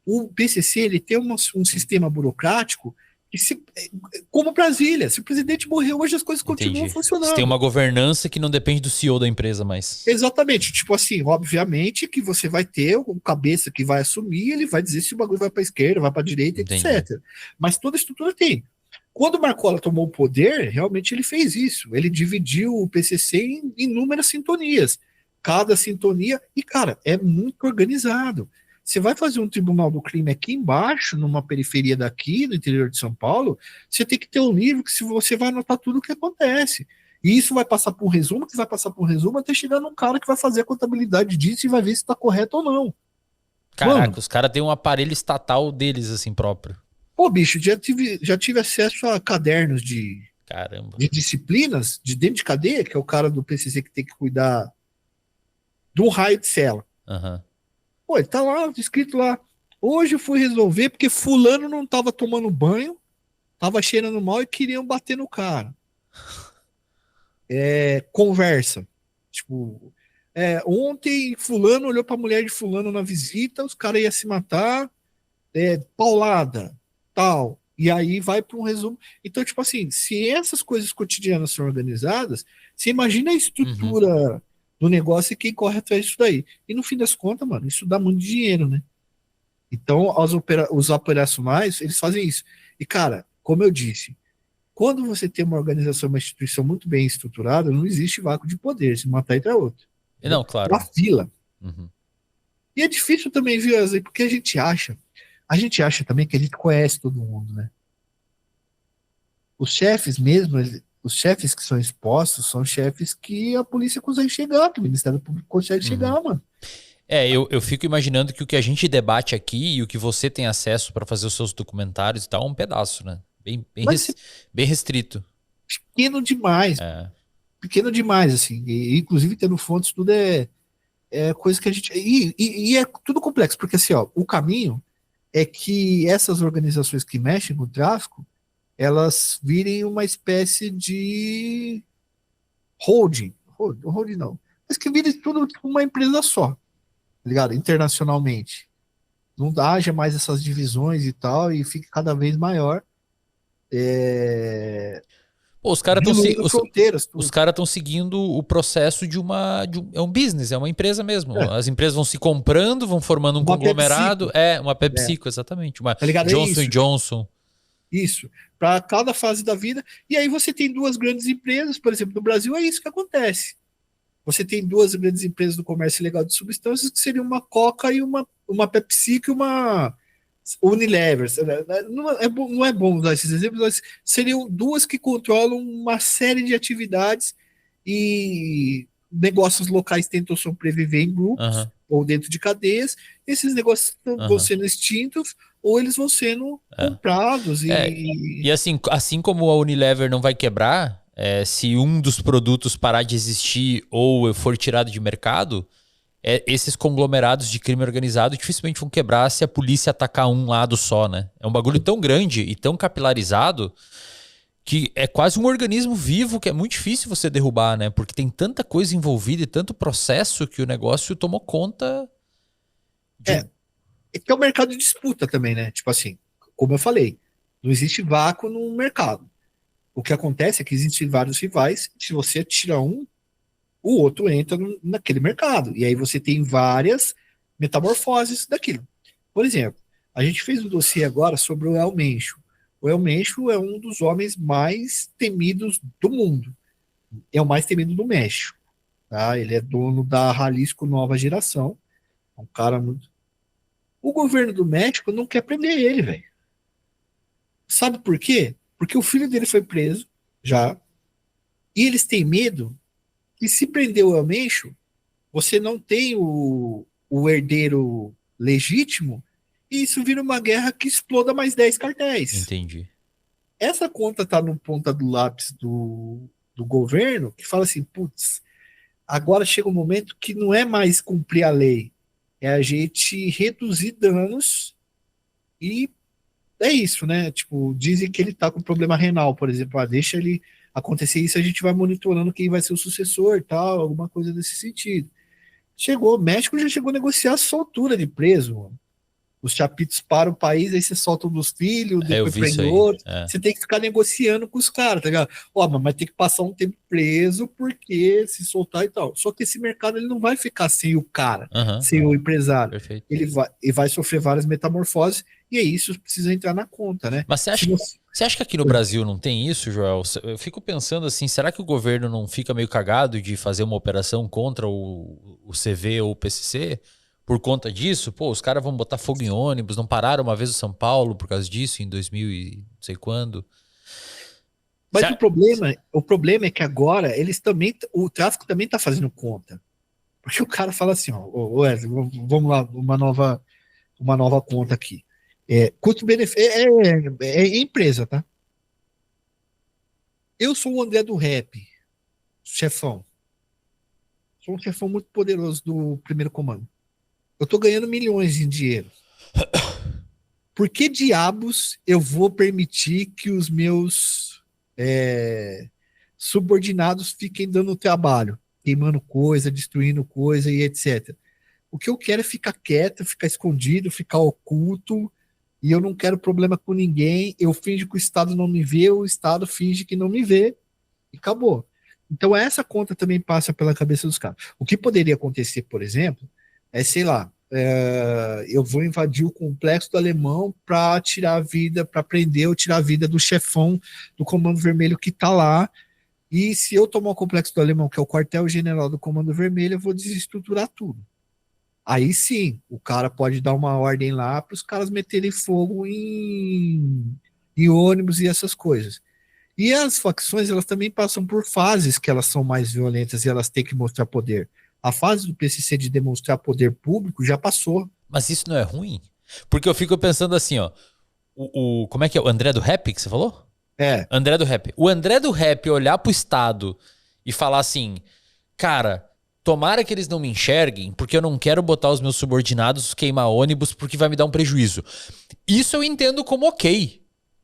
O PCC, ele tem um sistema burocrático que como Brasília, se o presidente morreu hoje as coisas continuam Entendi. Você tem funcionando. uma governança que não depende do CEO da empresa mais. Exatamente, tipo assim, obviamente que você vai ter o cabeça que vai assumir, ele vai dizer se o bagulho vai para a esquerda, vai para a direita, Entendi. etc. Mas toda a estrutura tem. Quando o Marcola tomou o poder, realmente ele fez isso. Ele dividiu o PCC em inúmeras sintonias. Cada sintonia, e cara, é muito organizado. Você vai fazer um tribunal do crime aqui embaixo, numa periferia daqui, no interior de São Paulo, você tem que ter um livro que você vai anotar tudo o que acontece. E isso vai passar por um resumo, que vai passar por um resumo, até chegar num cara que vai fazer a contabilidade disso e vai ver se está correto ou não. Caraca, Mano, os caras têm um aparelho estatal deles, assim, próprio. pô, bicho, já tive acesso a cadernos Caramba. de disciplinas de dentro de cadeia, que é o cara do PCC que tem que cuidar do raio de cela. Aham. Pô, ele tá lá, escrito lá. Hoje eu fui resolver porque fulano não tava tomando banho, tava cheirando mal e queriam bater no cara. Conversa. Tipo, ontem fulano olhou pra mulher de fulano na visita, os caras iam se matar, paulada, tal. E aí vai para um resumo. Então, tipo assim, se essas coisas cotidianas são organizadas, você imagina a Uhum. estrutura do negócio e quem corre atrás disso daí. E no fim das contas, mano, isso dá muito dinheiro, né? Então, os operacionais, eles fazem isso. E, cara, como eu disse, quando você tem uma organização, uma instituição muito bem estruturada, não existe vácuo de poder. Se matar, entra outro. Entendeu? Não, claro. Uma fila. Uhum. E é difícil também, viu, Wesley? Porque a gente acha também que a gente conhece todo mundo, né? Os chefes mesmo, os chefes que são expostos são chefes que a polícia consegue chegar, que o Ministério Público consegue Uhum. chegar, mano. Eu fico imaginando que o que a gente debate aqui e o que você tem acesso para fazer os seus documentários e tal é um pedaço, né? Mas é Bem restrito. pequeno demais, É. pequeno demais, assim. E, inclusive, tendo fontes, tudo é coisa que a gente. E é tudo complexo, porque assim, ó, o caminho é que essas organizações que mexem com o tráfico, elas virem uma espécie de holding não, mas que vire tudo tipo uma empresa só, tá ligado? Internacionalmente. Não haja mais essas divisões e tal, e fique cada vez maior, Pô, os caras estão diluindo fronteiras, os tudo. caras estão seguindo o processo é um business, é uma empresa mesmo. É, As empresas vão se comprando, vão formando um uma conglomerado. PepsiCo, Uma é, PepsiCo, exatamente. Uma tá ligado? É Johnson isso, Johnson. isso. Para cada fase da vida. E aí você tem duas grandes empresas, por exemplo, no Brasil é isso que acontece. Você tem duas grandes empresas do comércio ilegal de substâncias, que seriam uma Coca e uma PepsiCo e uma Unilever. Não é bom usar esses exemplos, mas seriam duas que controlam uma série de atividades e negócios locais tentam sobreviver em grupos Aham, ou dentro de cadeias. Esses negócios vão aham. sendo extintos ou eles vão sendo É. comprados É, e e assim como a Unilever não vai quebrar, se um dos produtos parar de existir ou for tirado de mercado, esses conglomerados de crime organizado dificilmente vão quebrar se a polícia atacar um lado só, né? É um bagulho tão grande e tão capilarizado que é quase um organismo vivo que é muito difícil você derrubar, né? Porque tem tanta coisa envolvida e tanto processo que o negócio tomou conta de É, é que é o mercado de disputa também, né? Tipo assim, como eu falei, não existe vácuo no mercado. O que acontece é que existem vários rivais, se você tira um, o outro entra naquele mercado. E aí você tem várias metamorfoses daquilo. Por exemplo, a gente fez um dossiê agora sobre o El Mencho. O El Mencho é um dos homens mais temidos do mundo. É o mais temido do México. Tá? Ele é dono da Jalisco Nova Geração. É um cara muito. O governo do México não quer prender ele, velho. Sabe por quê? Porque o filho dele foi preso já. E eles têm medo que se prender o El Mencho, você não tem o herdeiro legítimo e isso vira uma guerra que exploda mais 10 cartéis. Entendi. Essa conta tá no ponta do lápis do governo que fala assim, putz, agora chega um momento que não é mais cumprir a lei, é a gente reduzir danos e é isso, né? Tipo, dizem que ele tá com problema renal, por exemplo, deixa ele acontecer isso, a gente vai monitorando quem vai ser o sucessor, tal, alguma coisa desse sentido. Chegou, o México já chegou a negociar a soltura de preso, mano. Os chapitos param o país, aí você solta um dos filhos, Eu depois vi isso prende aí. outro. Você tem que ficar negociando com os caras, tá ligado? Ó, mas tem que passar um tempo preso, porque se soltar e tal. Só que esse mercado ele não vai ficar sem o cara, sem o empresário. Perfeito. Ele vai sofrer várias metamorfoses, e é isso que precisa entrar na conta, né? Mas você acha que aqui no Brasil não tem isso, Joel? Eu fico pensando assim, será que o governo não fica meio cagado de fazer uma operação contra o CV ou o PCC por conta disso? Pô, os caras vão botar fogo em ônibus, não pararam uma vez o São Paulo por causa disso em 2000 e não sei quando. Mas o problema é que agora eles também, o tráfico também está fazendo conta. Porque o cara fala assim, ó, Wesley, vamos lá, uma nova conta aqui. Custo-benefício é empresa, tá? Eu sou o André do Rap, chefão. Sou um chefão muito poderoso do primeiro comando. Eu tô ganhando milhões em dinheiro. Por que diabos eu vou permitir que os meus subordinados fiquem dando trabalho, queimando coisa, destruindo coisa e etc. O que eu quero é ficar quieto, ficar escondido, ficar oculto, e eu não quero problema com ninguém. Eu finjo que o Estado não me vê, o Estado finge que não me vê, e acabou. Então essa conta também passa pela cabeça dos caras. O que poderia acontecer, por exemplo, sei lá, eu vou invadir o complexo do Alemão para tirar a vida, para prender ou tirar a vida do chefão do Comando Vermelho que está lá. E se eu tomar o complexo do Alemão, que é o quartel-general do Comando Vermelho, eu vou desestruturar tudo. Aí sim, o cara pode dar uma ordem lá para os caras meterem fogo em ônibus e essas coisas. E as facções, elas também passam por fases que elas são mais violentas e elas têm que mostrar poder. A fase do PCC de demonstrar poder público já passou. Mas isso não é ruim? Porque eu fico pensando assim, ó. Como é que é? O André do Rap que você falou? André do Rap. O André do Rap olhar pro Estado e falar assim, cara, tomara que eles não me enxerguem, porque eu não quero botar os meus subordinados queimar ônibus porque vai me dar um prejuízo. Isso eu entendo como ok.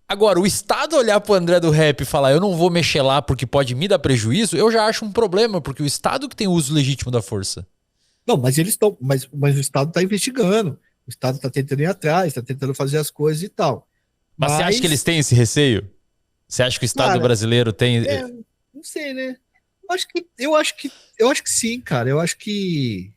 Agora, o Estado olhar pro André do Rap e falar eu não vou mexer lá porque pode me dar prejuízo, eu já acho um problema, porque o Estado que tem o uso legítimo da força. Não, mas eles estão. Mas o Estado está investigando. O Estado está tentando ir atrás, está tentando fazer as coisas e tal. Mas você acha que eles têm esse receio? Você acha que o Estado brasileiro tem. Não sei, né? Eu acho que sim, cara. Eu acho que.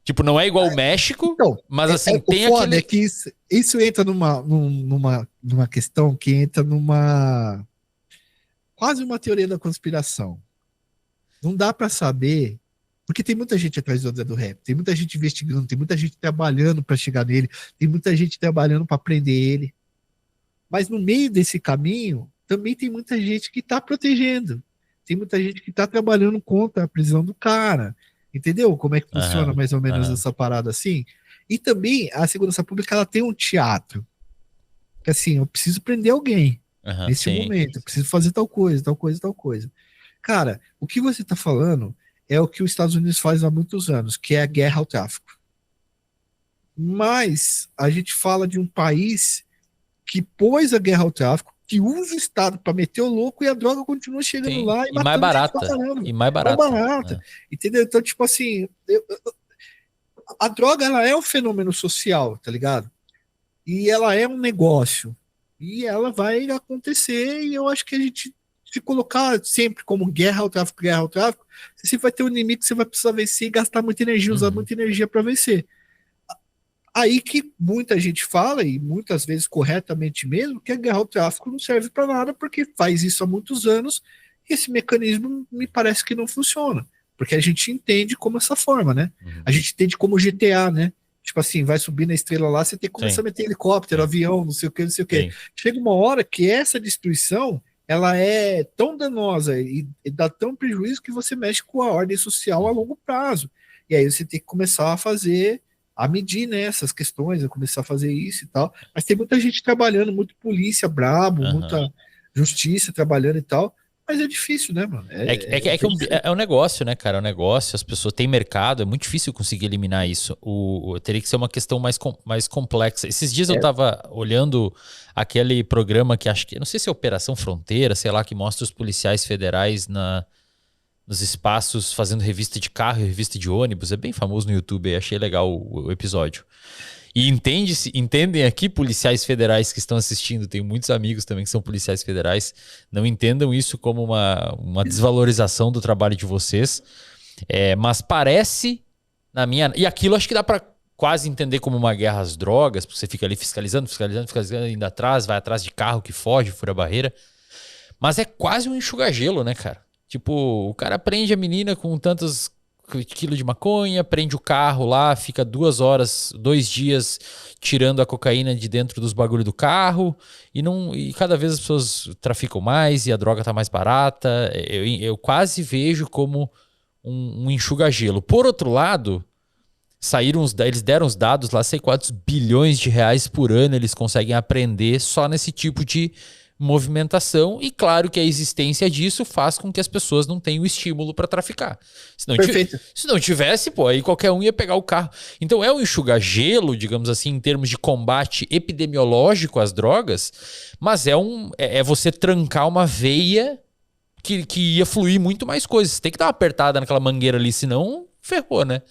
Tipo, não é igual o México, Então, mas assim, tem o foda aquele. é que isso entra numa questão que entra numa. Quase uma teoria da conspiração. Não dá para saber. Porque tem muita gente atrás do André do Rap, tem muita gente investigando, tem muita gente trabalhando para chegar nele, tem muita gente trabalhando para prender ele. Mas no meio desse caminho, também tem muita gente que está protegendo. Tem muita gente que está trabalhando contra a prisão do cara. Entendeu como é que funciona mais ou menos essa parada assim? E também a segurança pública ela tem um teatro. Que assim, eu preciso prender alguém. Aham, nesse sim. momento, eu preciso fazer tal coisa, tal coisa, tal coisa. Cara, o que você está falando é o que os Estados Unidos faz há muitos anos, que é a guerra ao tráfico. Mas a gente fala de um país que pôs a guerra ao tráfico, que usa o Estado para meter o louco e a droga continua chegando Sim. lá e E mais matando gente pra barata. caramba. E mais Mais barata. barata. Né? Entendeu? Então, tipo assim, a droga ela é um fenômeno social, tá ligado? E ela é um negócio. E ela vai acontecer, e eu acho que a gente se colocar sempre como guerra ao tráfico, você vai ter um inimigo que você vai precisar vencer e gastar muita energia, usar Uhum. muita energia para vencer. Aí que muita gente fala, e muitas vezes corretamente mesmo, que a guerra ao tráfico não serve para nada, porque faz isso há muitos anos, e esse mecanismo me parece que não funciona. Porque a gente entende como essa forma, né? Uhum. A gente entende como GTA, né? Tipo assim, vai subir na estrela lá, você tem que começar Sim, a meter helicóptero, sim, avião, não sei o que, não sei o que. sim. Chega uma hora que essa destruição, ela é tão danosa e dá tão prejuízo que você mexe com a ordem social a Uhum. longo prazo. E aí você tem que começar a fazer a medir, né, essas questões, a começar a fazer isso e tal. Mas tem muita gente trabalhando, muito polícia brabo, Aham. muita justiça trabalhando e tal. Mas é difícil, né, mano? É que é um negócio, né, cara? É um negócio, as pessoas têm mercado, é muito difícil conseguir eliminar isso. Teria que ser uma questão mais complexa. Esses dias eu É, tava olhando aquele programa que acho que, não sei se é Operação Fronteira, sei lá, que mostra os policiais federais nos espaços fazendo revista de carro e revista de ônibus. É bem famoso no YouTube, achei legal o episódio. E entendem aqui, policiais federais que estão assistindo, tenho muitos amigos também que são policiais federais, não entendam isso como uma desvalorização do trabalho de vocês, mas parece, na minha. E aquilo acho que dá para quase entender como uma guerra às drogas, porque você fica ali fiscalizando, fiscalizando, fiscalizando, indo atrás, vai atrás de carro que foge, fura a barreira. Mas é quase um enxuga-gelo, né, cara? Tipo, o cara prende a menina com tantos quilos de maconha, prende o carro lá, fica 2 horas, 2 dias tirando a cocaína de dentro dos bagulhos do carro e cada vez as pessoas traficam mais e a droga tá mais barata. Eu quase vejo como um enxuga-gelo. Por outro lado, eles deram os dados lá, sei quantos bilhões de reais por ano eles conseguem aprender só nesse tipo de movimentação. E claro que a existência disso faz com que as pessoas não tenham estímulo para traficar. perfeito. Se não tivesse, pô, aí qualquer um ia pegar o carro. Então é um enxugar gelo, digamos assim, em termos de combate epidemiológico às drogas, mas é você trancar uma veia que ia fluir muito mais coisas. Você tem que dar uma apertada naquela mangueira ali, senão ferrou, né?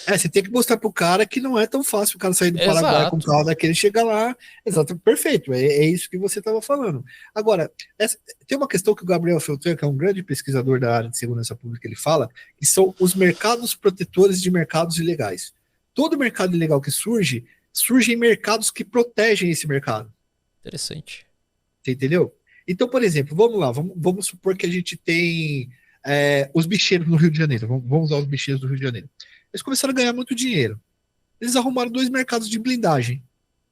Você tem que mostrar pro cara que não é tão fácil o cara sair do Paraguai com o Exato. carro daquele e chegar lá. Exato, perfeito. É isso que você estava falando. Agora, tem uma questão que o Gabriel Feltran, que é um grande pesquisador da área de segurança pública, ele fala, que são os mercados protetores de mercados ilegais. Todo mercado ilegal que surge em mercados que protegem esse mercado. Interessante. Você entendeu? Então, por exemplo, vamos lá, vamos supor que a gente tem os bicheiros no Rio de Janeiro. Vamos usar os bicheiros do Rio de Janeiro. Eles começaram a ganhar muito dinheiro. Eles arrumaram dois mercados de blindagem.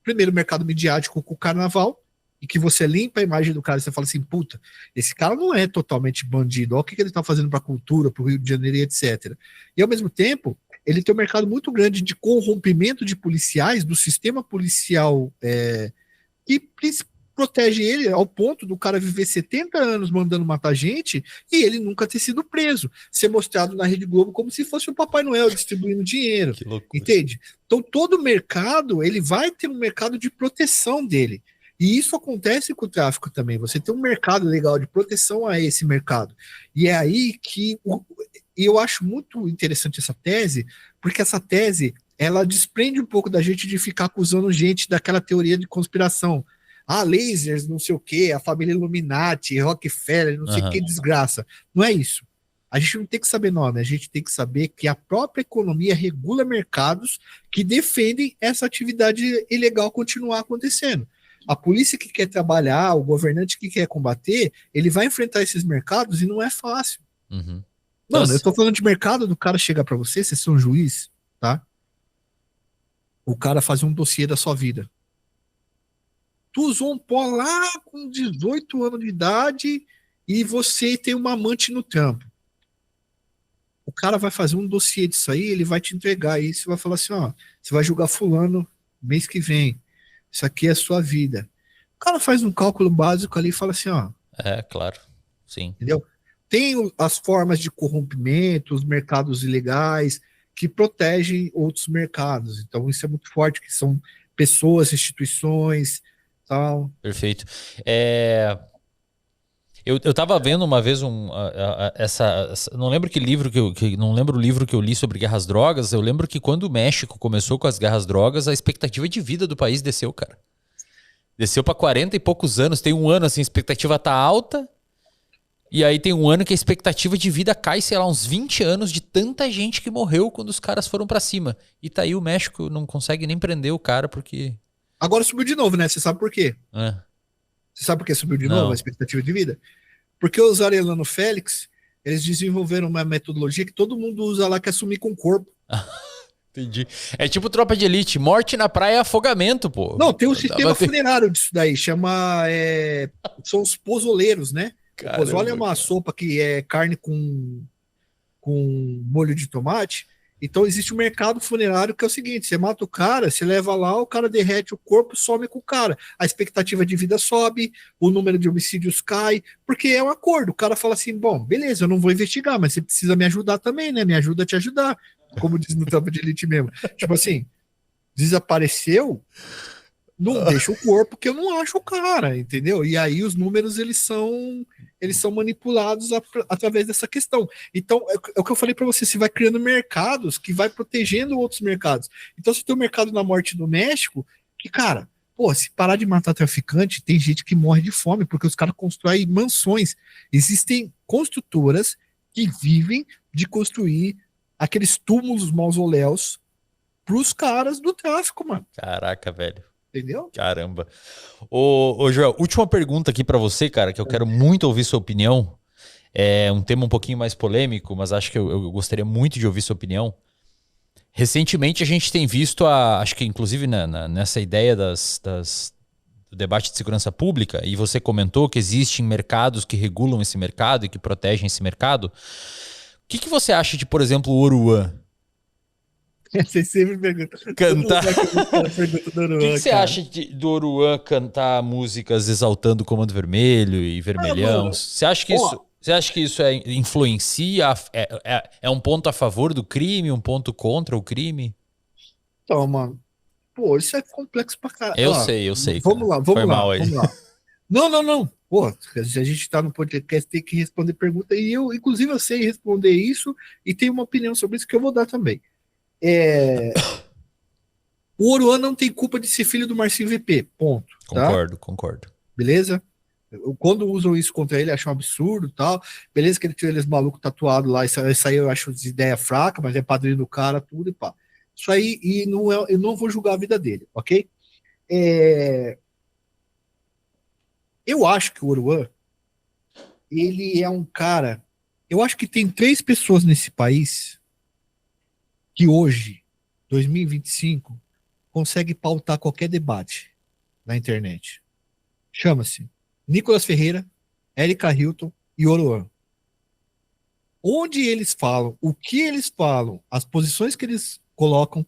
Primeiro, o mercado midiático com o carnaval, e que você limpa a imagem do cara e você fala assim, puta, esse cara não é totalmente bandido, olha o que ele está fazendo para a cultura, para o Rio de Janeiro e etc. E ao mesmo tempo, ele tem um mercado muito grande de corrompimento de policiais, do sistema policial que protege ele ao ponto do cara viver 70 anos mandando matar gente e ele nunca ter sido preso, ser mostrado na Rede Globo como se fosse o Papai Noel distribuindo dinheiro, Que loucura. entende? Então todo mercado, ele vai ter um mercado de proteção dele. E isso acontece com o tráfico também. Você tem um mercado legal de proteção a esse mercado. E é aí que e eu acho muito interessante essa tese, porque essa tese ela desprende um pouco da gente de ficar acusando gente daquela teoria de conspiração. Ah, lasers, não sei o quê, a família Illuminati, Rockefeller, não sei o que, Aham. desgraça. Não é isso. A gente não tem que saber nome, a gente tem que saber que a própria economia regula mercados que defendem essa atividade ilegal continuar acontecendo. A polícia que quer trabalhar, o governante que quer combater, ele vai enfrentar esses mercados e não é fácil. Uhum. Então, Mano, eu assim, tô falando de mercado do cara chegar para você, você é um juiz, tá? O cara fazer um dossiê da sua vida. Tu usou um pó lá com 18 anos de idade e você tem uma amante no trampo. O cara vai fazer um dossiê disso aí, ele vai te entregar isso, vai falar assim, ó, você vai julgar fulano mês que vem. Isso aqui é a sua vida. cara faz um cálculo básico ali e fala assim, ó, É, claro. Sim. entendeu? Tem as formas de corrompimento, os mercados ilegais que protegem outros mercados. Então isso é muito forte, que são pessoas, instituições, tal. Perfeito. É, eu tava vendo uma vez não lembro que livro não lembro o livro que eu li sobre guerras drogas. Eu lembro que quando o México começou com as guerras drogas, a expectativa de vida do país desceu, cara. Desceu pra 40 e poucos anos. Tem um ano assim, a expectativa tá alta. E aí tem um ano que a expectativa de vida cai, sei lá, uns 20 anos de tanta gente que morreu quando os caras foram pra cima. E tá aí o México não consegue nem prender o cara porque, Agora subiu de novo, né? Você sabe por quê? né? Você sabe por que subiu de novo a Não. expectativa de vida? Porque os Arellano Félix, eles desenvolveram uma metodologia que todo mundo usa lá, que é sumir com o corpo. Entendi. É tipo Tropa de Elite, morte na praia é afogamento, pô. Não, tem um Tava sistema funerário disso daí, chama. São os pozoleiros, né? O pozole é Caramba, uma cara. sopa que é carne com molho de tomate. Então existe um mercado funerário que é o seguinte: você mata o cara, você leva lá, o cara derrete o corpo, some com o cara. A expectativa de vida sobe, o número de homicídios cai, porque é um acordo. O cara fala assim: bom, beleza, eu não vou investigar, mas você precisa me ajudar também, né? Me ajuda a te ajudar. Como diz no Tropa de Elite mesmo. Tipo assim, desapareceu, não deixa o corpo que eu não acho o cara, entendeu? E aí os números eles são manipulados através dessa questão. Então, é o que eu falei para você, você vai criando mercados que vai protegendo outros mercados. Então, você tem o mercado na morte do México, que, cara, pô, se parar de matar traficante, tem gente que morre de fome, porque os caras constroem mansões. Existem construtoras que vivem de construir aqueles túmulos mausoléus pros caras do tráfico, mano. Caraca, velho. Entendeu? Caramba. Ô, Joel, última pergunta aqui pra você, cara, que eu quero muito ouvir sua opinião. É um tema um pouquinho mais polêmico, mas acho que eu gostaria muito de ouvir sua opinião. Recentemente a gente tem visto, acho que inclusive nessa ideia do debate de segurança pública, e você comentou que existem mercados que regulam esse mercado e que protegem esse mercado. O que você acha de, por exemplo, o Oruan? Você sempre pergunta. Todo Cantar. lugar que eu vou, cara pergunta do O que Noruega, você cara. acha do Oruan cantar músicas exaltando o Comando Vermelho e Ah, Vermelhão? mano, ó, Você acha que isso influencia? É um ponto a favor do crime, um ponto contra o crime? então, mano, pô, isso é complexo pra caralho. Ó, Eu sei, vamos cara. lá, Foi vamos lá, mal aí. vamos lá. Não, não, não. Pô, se a gente tá no podcast, tem que responder pergunta. E eu, inclusive, eu sei responder isso e tenho uma opinião sobre isso que eu vou dar também. É, o Oruan não tem culpa de ser filho do Marcinho VP, ponto, tá? Concordo, concordo. Beleza? Quando usam isso contra ele, acham um absurdo e tal. Beleza que ele tinha aqueles malucos tatuados lá, isso aí eu acho de ideia fraca, mas é padrinho do cara, tudo e pá. Isso aí, e não é, eu não vou julgar a vida dele, ok? É, eu acho que o Oruan, ele é um cara. Eu acho que tem três pessoas nesse país que hoje, 2025, consegue pautar qualquer debate na internet. Chama-se Nicolas Ferreira, Erika Hilton e Oruan. Onde eles falam, o que eles falam, as posições que eles colocam,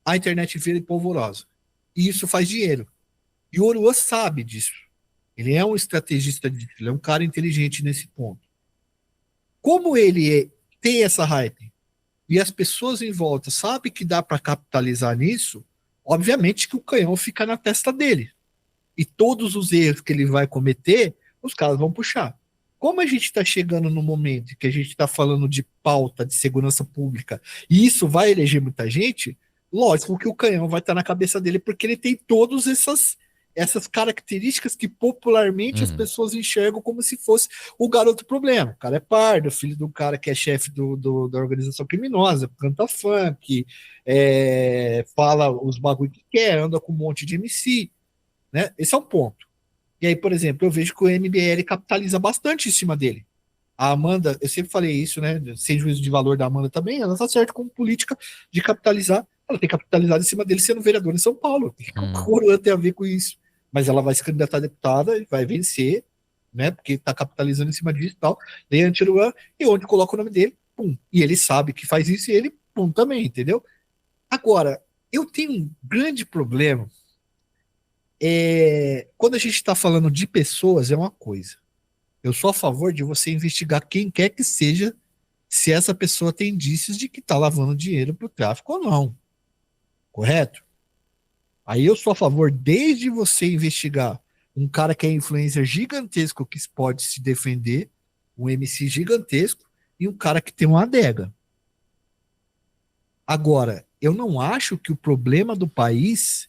a internet vira polvorosa. E isso faz dinheiro. E o Oruan sabe disso. Ele é um estrategista disso, ele é um cara inteligente nesse ponto. Como tem essa hype e as pessoas em volta sabem que dá para capitalizar nisso, obviamente que o canhão fica na testa dele. E todos os erros que ele vai cometer, os caras vão puxar. Como a gente está chegando no momento que a gente está falando de pauta de segurança pública e isso vai eleger muita gente, lógico que o canhão vai estar na cabeça dele, porque ele tem todas essas características que popularmente as Uhum. pessoas enxergam como se fosse o garoto problema. O cara é pardo, filho do cara que é chefe da organização criminosa, canta funk, fala os bagulho que quer, anda com um monte de MC, né? Esse é um ponto. E aí, por exemplo, eu vejo que o MBL capitaliza bastante em cima dele. A Amanda, eu sempre falei isso, né? Sem juízo de valor da Amanda também, ela tá certa como política de capitalizar. Ela tem capitalizado em cima dele sendo vereadora em São Paulo. O que o Uhum. Coroa tem a ver com isso? Mas ela vai se candidatar a deputada e vai vencer, né? Porque tá capitalizando em cima disso e tal. Daí a Antiruan, e onde coloca o nome dele, pum. E ele sabe que faz isso e ele, pum, também, entendeu? Agora, eu tenho um grande problema Quando a gente está falando de pessoas, é uma coisa. Eu sou a favor de você investigar quem quer que seja, se essa pessoa tem indícios de que está lavando dinheiro para o tráfico ou não. Correto? Aí eu sou a favor desde você investigar um cara que é influencer gigantesco que pode se defender, um MC gigantesco, e um cara que tem uma adega. Agora, eu não acho que o problema do país,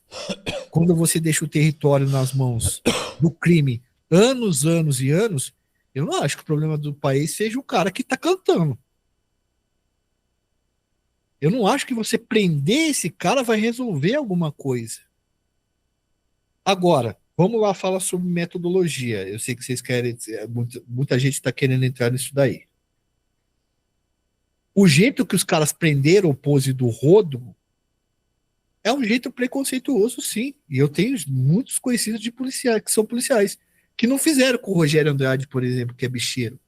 quando você deixa o território nas mãos do crime anos, anos e anos, eu não acho que o problema do país seja o cara que está cantando. Eu não acho que você prender esse cara vai resolver alguma coisa. Agora, vamos lá falar sobre metodologia. Eu sei que vocês querem, muita gente está querendo entrar nisso daí. O jeito que os caras prenderam o Pose do Rodo é um jeito preconceituoso, sim. E eu tenho muitos conhecidos de policiais, que são policiais, que não fizeram com o Rogério Andrade, por exemplo, que é bicheiro.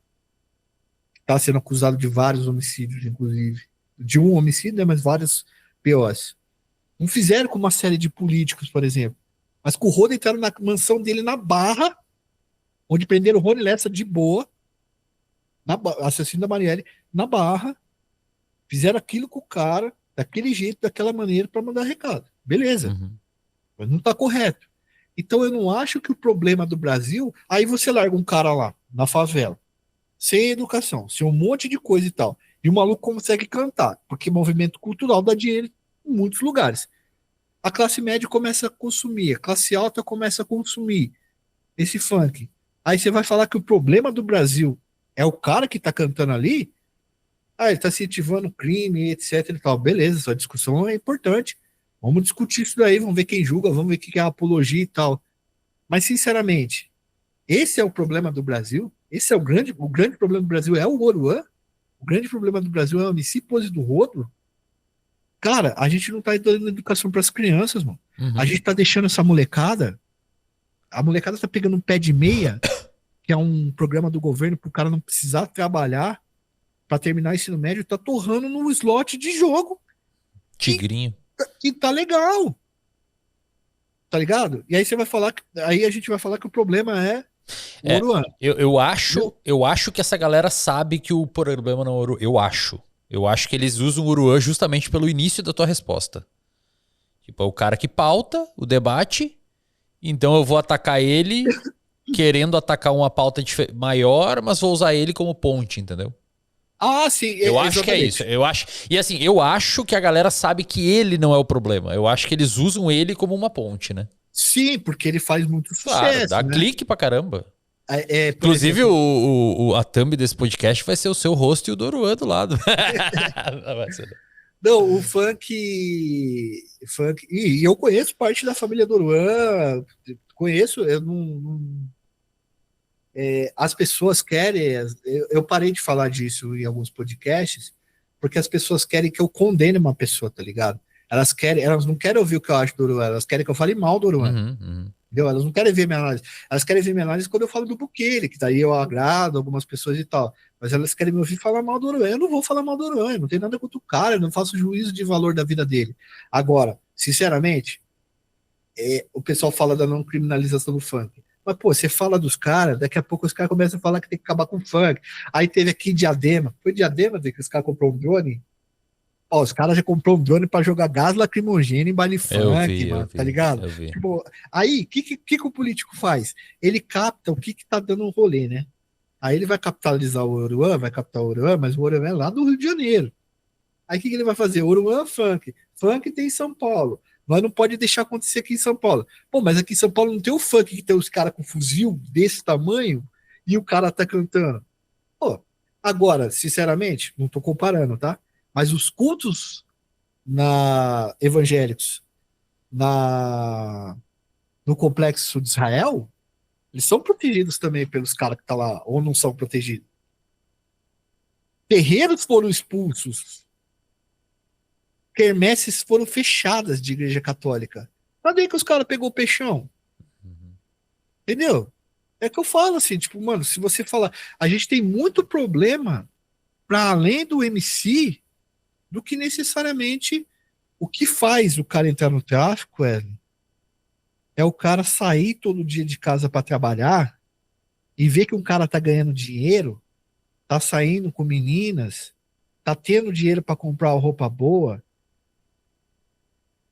Está sendo acusado de vários homicídios, inclusive. De um homicídio, né, mas vários POs. Não fizeram com uma série de políticos, por exemplo. Mas com o Rodo entraram na mansão dele na Barra, onde prenderam o Rony Lessa de boa, assassino da Marielle, na Barra, fizeram aquilo com o cara, daquele jeito, daquela maneira, para mandar recado. Beleza. Uhum. Mas não está correto. Então eu não acho que o problema do Brasil. Aí você larga um cara lá, na favela, sem educação, sem um monte de coisa e tal. E o maluco consegue cantar, porque movimento cultural dá dinheiro em muitos lugares. A classe média começa a consumir, a classe alta começa a consumir esse funk. Aí você vai falar que o problema do Brasil é o cara que tá cantando ali? Ah, ele tá incentivando crime, etc e tal. Beleza, sua discussão é importante. Vamos discutir isso daí, vamos ver quem julga, vamos ver o que é apologia e tal. Mas, sinceramente, esse é o problema do Brasil? Esse é o grande problema do Brasil é o Oruan? O grande problema do Brasil é o MC Pose do Rodo? Cara, a gente não tá dando educação para as crianças, mano. A Uhum. gente tá deixando essa molecada. A molecada tá pegando um pé de meia, que é um programa do governo pro cara não precisar trabalhar para terminar o ensino médio, tá torrando num slot de jogo que, Tigrinho. que tá legal. Tá ligado? E aí você vai falar, aí a gente vai falar que o problema é o É, Oruan. eu acho que essa galera sabe que o problema não é o Oruan. Eu acho. Eu acho que eles usam o Oruan justamente pelo início da tua resposta. Tipo, é o cara que pauta o debate, então eu vou atacar ele querendo atacar uma pauta maior, mas vou usar ele como ponte, entendeu? Ah, sim, Eu acho que é isso. exatamente. Eu acho. E assim, eu acho que a galera sabe que ele não é o problema. Eu acho que eles usam ele como uma ponte, né? Sim, porque ele faz muito Claro, dá sucesso, né? clique pra caramba. Por Inclusive, exemplo, a thumb desse podcast vai ser o seu host e o Doruan do lado. Não vai ser. não, o funk, e eu conheço parte da família do Oruan, conheço, eu não, as pessoas querem, eu parei de falar disso em alguns podcasts, porque as pessoas querem que eu condene uma pessoa, tá ligado? Elas não querem ouvir o que eu acho do Oruan, elas querem que eu fale mal do Oruan, Uhum, uhum. entendeu? Elas não querem ver minha análise, elas querem ver minha análise quando eu falo do Bukele, que daí eu agrado algumas pessoas e tal, mas elas querem me ouvir falar mal do Oruan, eu não vou falar mal do Oruan, eu não tenho nada contra o cara, eu não faço juízo de valor da vida dele. Agora, sinceramente, o pessoal fala da não criminalização do funk. Mas, pô, você fala dos caras, daqui a pouco os caras começam a falar que tem que acabar com o funk. Aí teve aqui Diadema. Foi Diadema que os caras comprou um drone? Ó, os caras já comprou um drone pra jogar gás lacrimogêneo em baile funk, Eu mano, tá vi, ligado? eu vi. Tipo, aí, o que o político faz? Ele capta o que tá dando um rolê, né? Aí ele vai capitalizar o Oruan, vai captar o Oruan, mas o Oruan é lá do Rio de Janeiro. Aí o que ele vai fazer? Oruan funk. Funk tem em São Paulo. Mas não pode deixar acontecer aqui em São Paulo. Pô, mas aqui em São Paulo não tem o funk que tem os caras com fuzil desse tamanho e o cara tá cantando. Pô, agora, sinceramente, não tô comparando, tá? Mas os cultos evangélicos na no complexo de Israel, eles são protegidos também pelos caras que tá lá, ou não são protegidos. Terreiros foram expulsos, quermesses foram fechadas de igreja católica. Cadê que os caras pegou o peixão? Uhum. Entendeu? É que eu falo assim, tipo, mano, se você falar, a gente tem muito problema para além do MC do que necessariamente o que faz o cara entrar no tráfico é o cara sair todo dia de casa para trabalhar e ver que um cara tá ganhando dinheiro, tá saindo com meninas, tá tendo dinheiro para comprar uma roupa boa,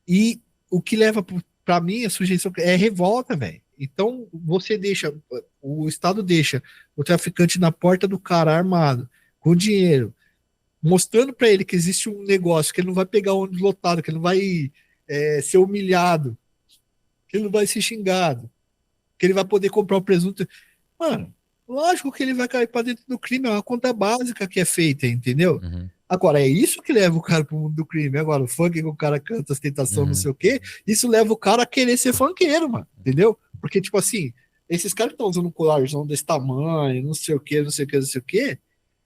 e o que leva para mim a sujeição é revolta, velho. Então você deixa, o Estado deixa o traficante na porta do cara armado, com dinheiro, mostrando para ele que existe um negócio, que ele não vai pegar ônibus lotado, que ele não vai ser humilhado, que ele não vai ser xingado, que ele vai poder comprar o presunto. Mano, lógico que ele vai cair para dentro do crime, é uma conta básica que é feita, entendeu? Uhum. Agora, é isso que leva o cara pro mundo do crime. Agora, o funk que o cara canta, as tentações, não sei o quê, isso leva o cara a querer ser funkeiro, mano, entendeu? Porque, tipo assim, esses caras que estão usando um colarzão desse tamanho, não sei o quê, não sei o quê, não sei o quê,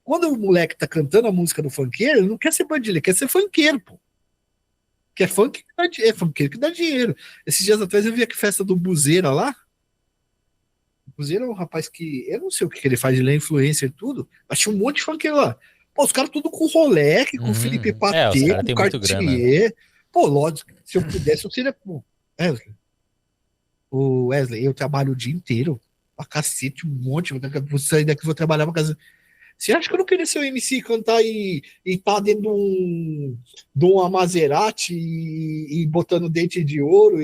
quando o moleque tá cantando a música do funkeiro, ele não quer ser bandido, ele quer ser funkeiro, pô. Que é funk que dá, é funkeiro que dá dinheiro. Esses dias atrás eu vi a festa do Buzeira lá. O Buzeira é um rapaz que, eu não sei o que ele faz, ele é influencer e tudo, mas tinha um monte de funkeiro lá. Pô, os caras tudo com Rolex, com Felipe Os Patek, caras com têm muito grana. Cartier. Pô, lógico, se eu pudesse, eu seria. Pô, Wesley, o Wesley, eu trabalho o dia inteiro, pra cacete, um monte. Vou sair daqui, vou trabalhar pra casa. Você acha que eu não queria ser o MC, cantar e tá dentro de uma Maserati e botando dente de ouro?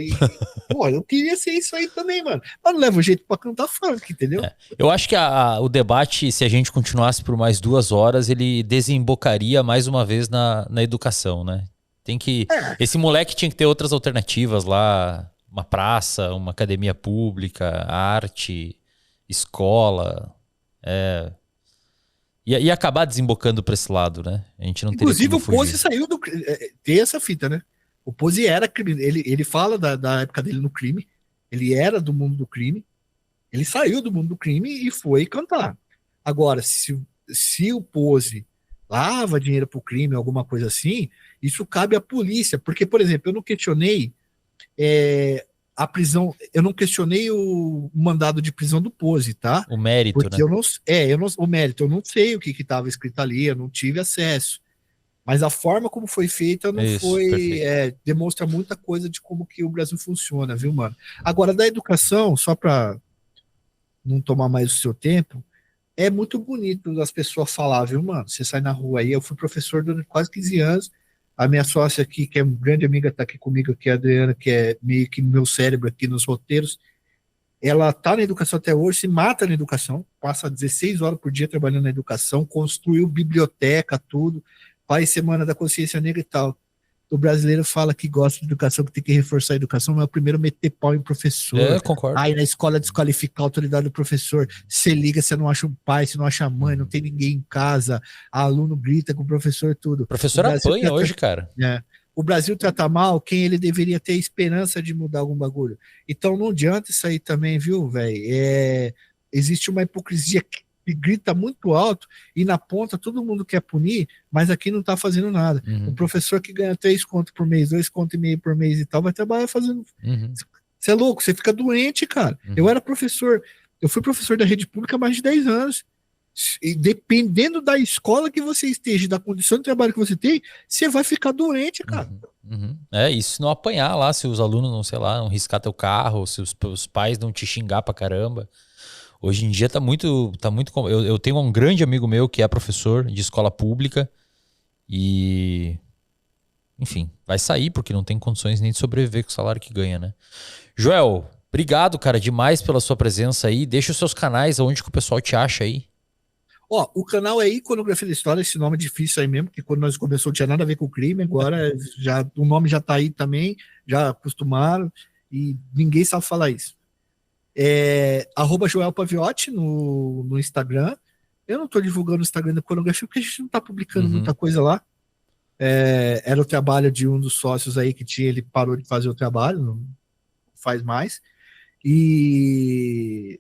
Pô, eu queria ser isso aí também, mano. Mas não leva jeito pra cantar funk, entendeu? Eu acho que o debate, se a gente continuasse por mais 2 horas, ele desembocaria mais uma vez na educação, né? Tem que. É, Esse moleque tinha que ter outras alternativas lá. Uma praça, uma academia pública, arte, escola. Ia acabar desembocando para esse lado, né? A gente não teria inclusive, como o Pose fugir. saiu do. Tem essa fita, né? O Pose era crime. Ele fala da época dele no crime. Ele era do mundo do crime. Ele saiu do mundo do crime e foi cantar. Agora, se o Pose lava dinheiro pro crime, alguma coisa assim, isso cabe à polícia. Porque, por exemplo, eu não questionei a prisão, eu não questionei o mandado de prisão do Pose, tá? O mérito, Porque né? o mérito, eu não sei o que estava escrito ali, eu não tive acesso. Mas a forma como foi feita não Isso, foi. perfeito. Demonstra muita coisa de como que o Brasil funciona, viu, mano? Agora, da educação, só para não tomar mais o seu tempo, é muito bonito as pessoas falar, viu, mano? Você sai na rua aí, eu fui professor durante quase 15 anos. A minha sócia aqui, que é uma grande amiga, tá aqui comigo, que é a Adriana, que é meio que meu cérebro aqui nos roteiros. Ela tá na educação até hoje, se mata na educação, passa 16 horas por dia trabalhando na educação, construiu biblioteca, tudo, faz Semana da Consciência Negra e tal. O brasileiro fala que gosta de educação, que tem que reforçar a educação, mas é o primeiro a meter pau em professor. Eu concordo. Aí na escola desqualificar a autoridade do professor. Você liga, você não acha um pai, você não acha mãe, não Uhum. tem ninguém em casa, aluno grita com o professor, tudo. O O professor Brasil apanha trata, hoje, cara. né? O Brasil trata mal quem ele deveria ter esperança de mudar algum bagulho. Então não adianta isso aí também, viu, velho? Existe uma hipocrisia que grita muito alto e na ponta todo mundo quer punir, mas aqui não tá fazendo nada. O Uhum. professor que ganha 3 contos por mês, 2 contos e meio por mês e tal, vai trabalhar fazendo. Uhum. Você é louco, você fica doente, cara. Eu Uhum. era professor, eu fui professor da rede pública há mais de 10 anos. E dependendo da escola que você esteja, da condição de trabalho que você tem, você vai ficar doente, cara. Uhum. Uhum. E se não apanhar lá, se os alunos não, sei lá, não riscar teu carro, se os pais não te xingar pra caramba. Hoje em dia eu tenho um grande amigo meu que é professor de escola pública e, enfim, vai sair porque não tem condições nem de sobreviver com o salário que ganha, né? Joel, obrigado, cara, demais pela sua presença aí. Deixa os seus canais, aonde que o pessoal te acha aí. Ó, o canal é Iconografia da História, esse nome é difícil aí mesmo, porque quando nós começamos não tinha nada a ver com o crime, agora já o nome já tá aí também, já acostumaram, e ninguém sabe falar isso. @Joel Paviotti no Instagram. Eu não tô divulgando o Instagram da Iconografia porque a gente não tá publicando Uhum. muita coisa lá. Era o trabalho de um dos sócios aí que tinha, ele parou de fazer o trabalho, não faz mais. E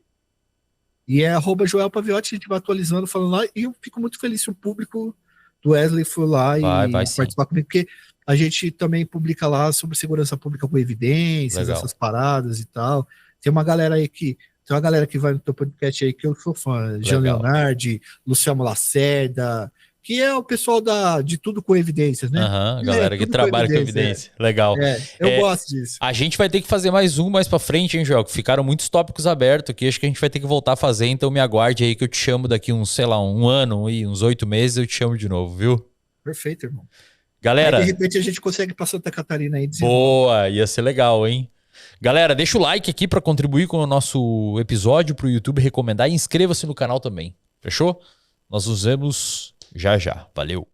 é @Joel Paviotti, a gente vai atualizando, falando lá, e eu fico muito feliz se o público do Wesley for lá Vai e sim. participar comigo, porque a gente também publica lá sobre segurança pública com evidências, Legal. essas paradas e tal. Tem uma galera aí tem uma galera que vai no teu podcast aí que eu sou fã, Jean Legal. Leonardi, Luciano Lacerda, que é o pessoal de Tudo com Evidências, né? Aham, galera que Tudo trabalha com evidência. Legal. Eu gosto disso. A gente vai ter que fazer mais um mais pra frente, hein, Joel? Ficaram muitos tópicos abertos aqui, acho que a gente vai ter que voltar a fazer, então me aguarde aí que eu te chamo daqui uns, sei lá, um ano e uns 8 meses, eu te chamo de novo, viu? Perfeito, irmão. Galera... Aí, de repente, a gente consegue ir pra Santa Catarina aí. Boa, ia ser legal, hein? Galera, deixa o like aqui pra contribuir com o nosso episódio pro YouTube recomendar e inscreva-se no canal também, fechou? Nós nos vemos já já. Valeu!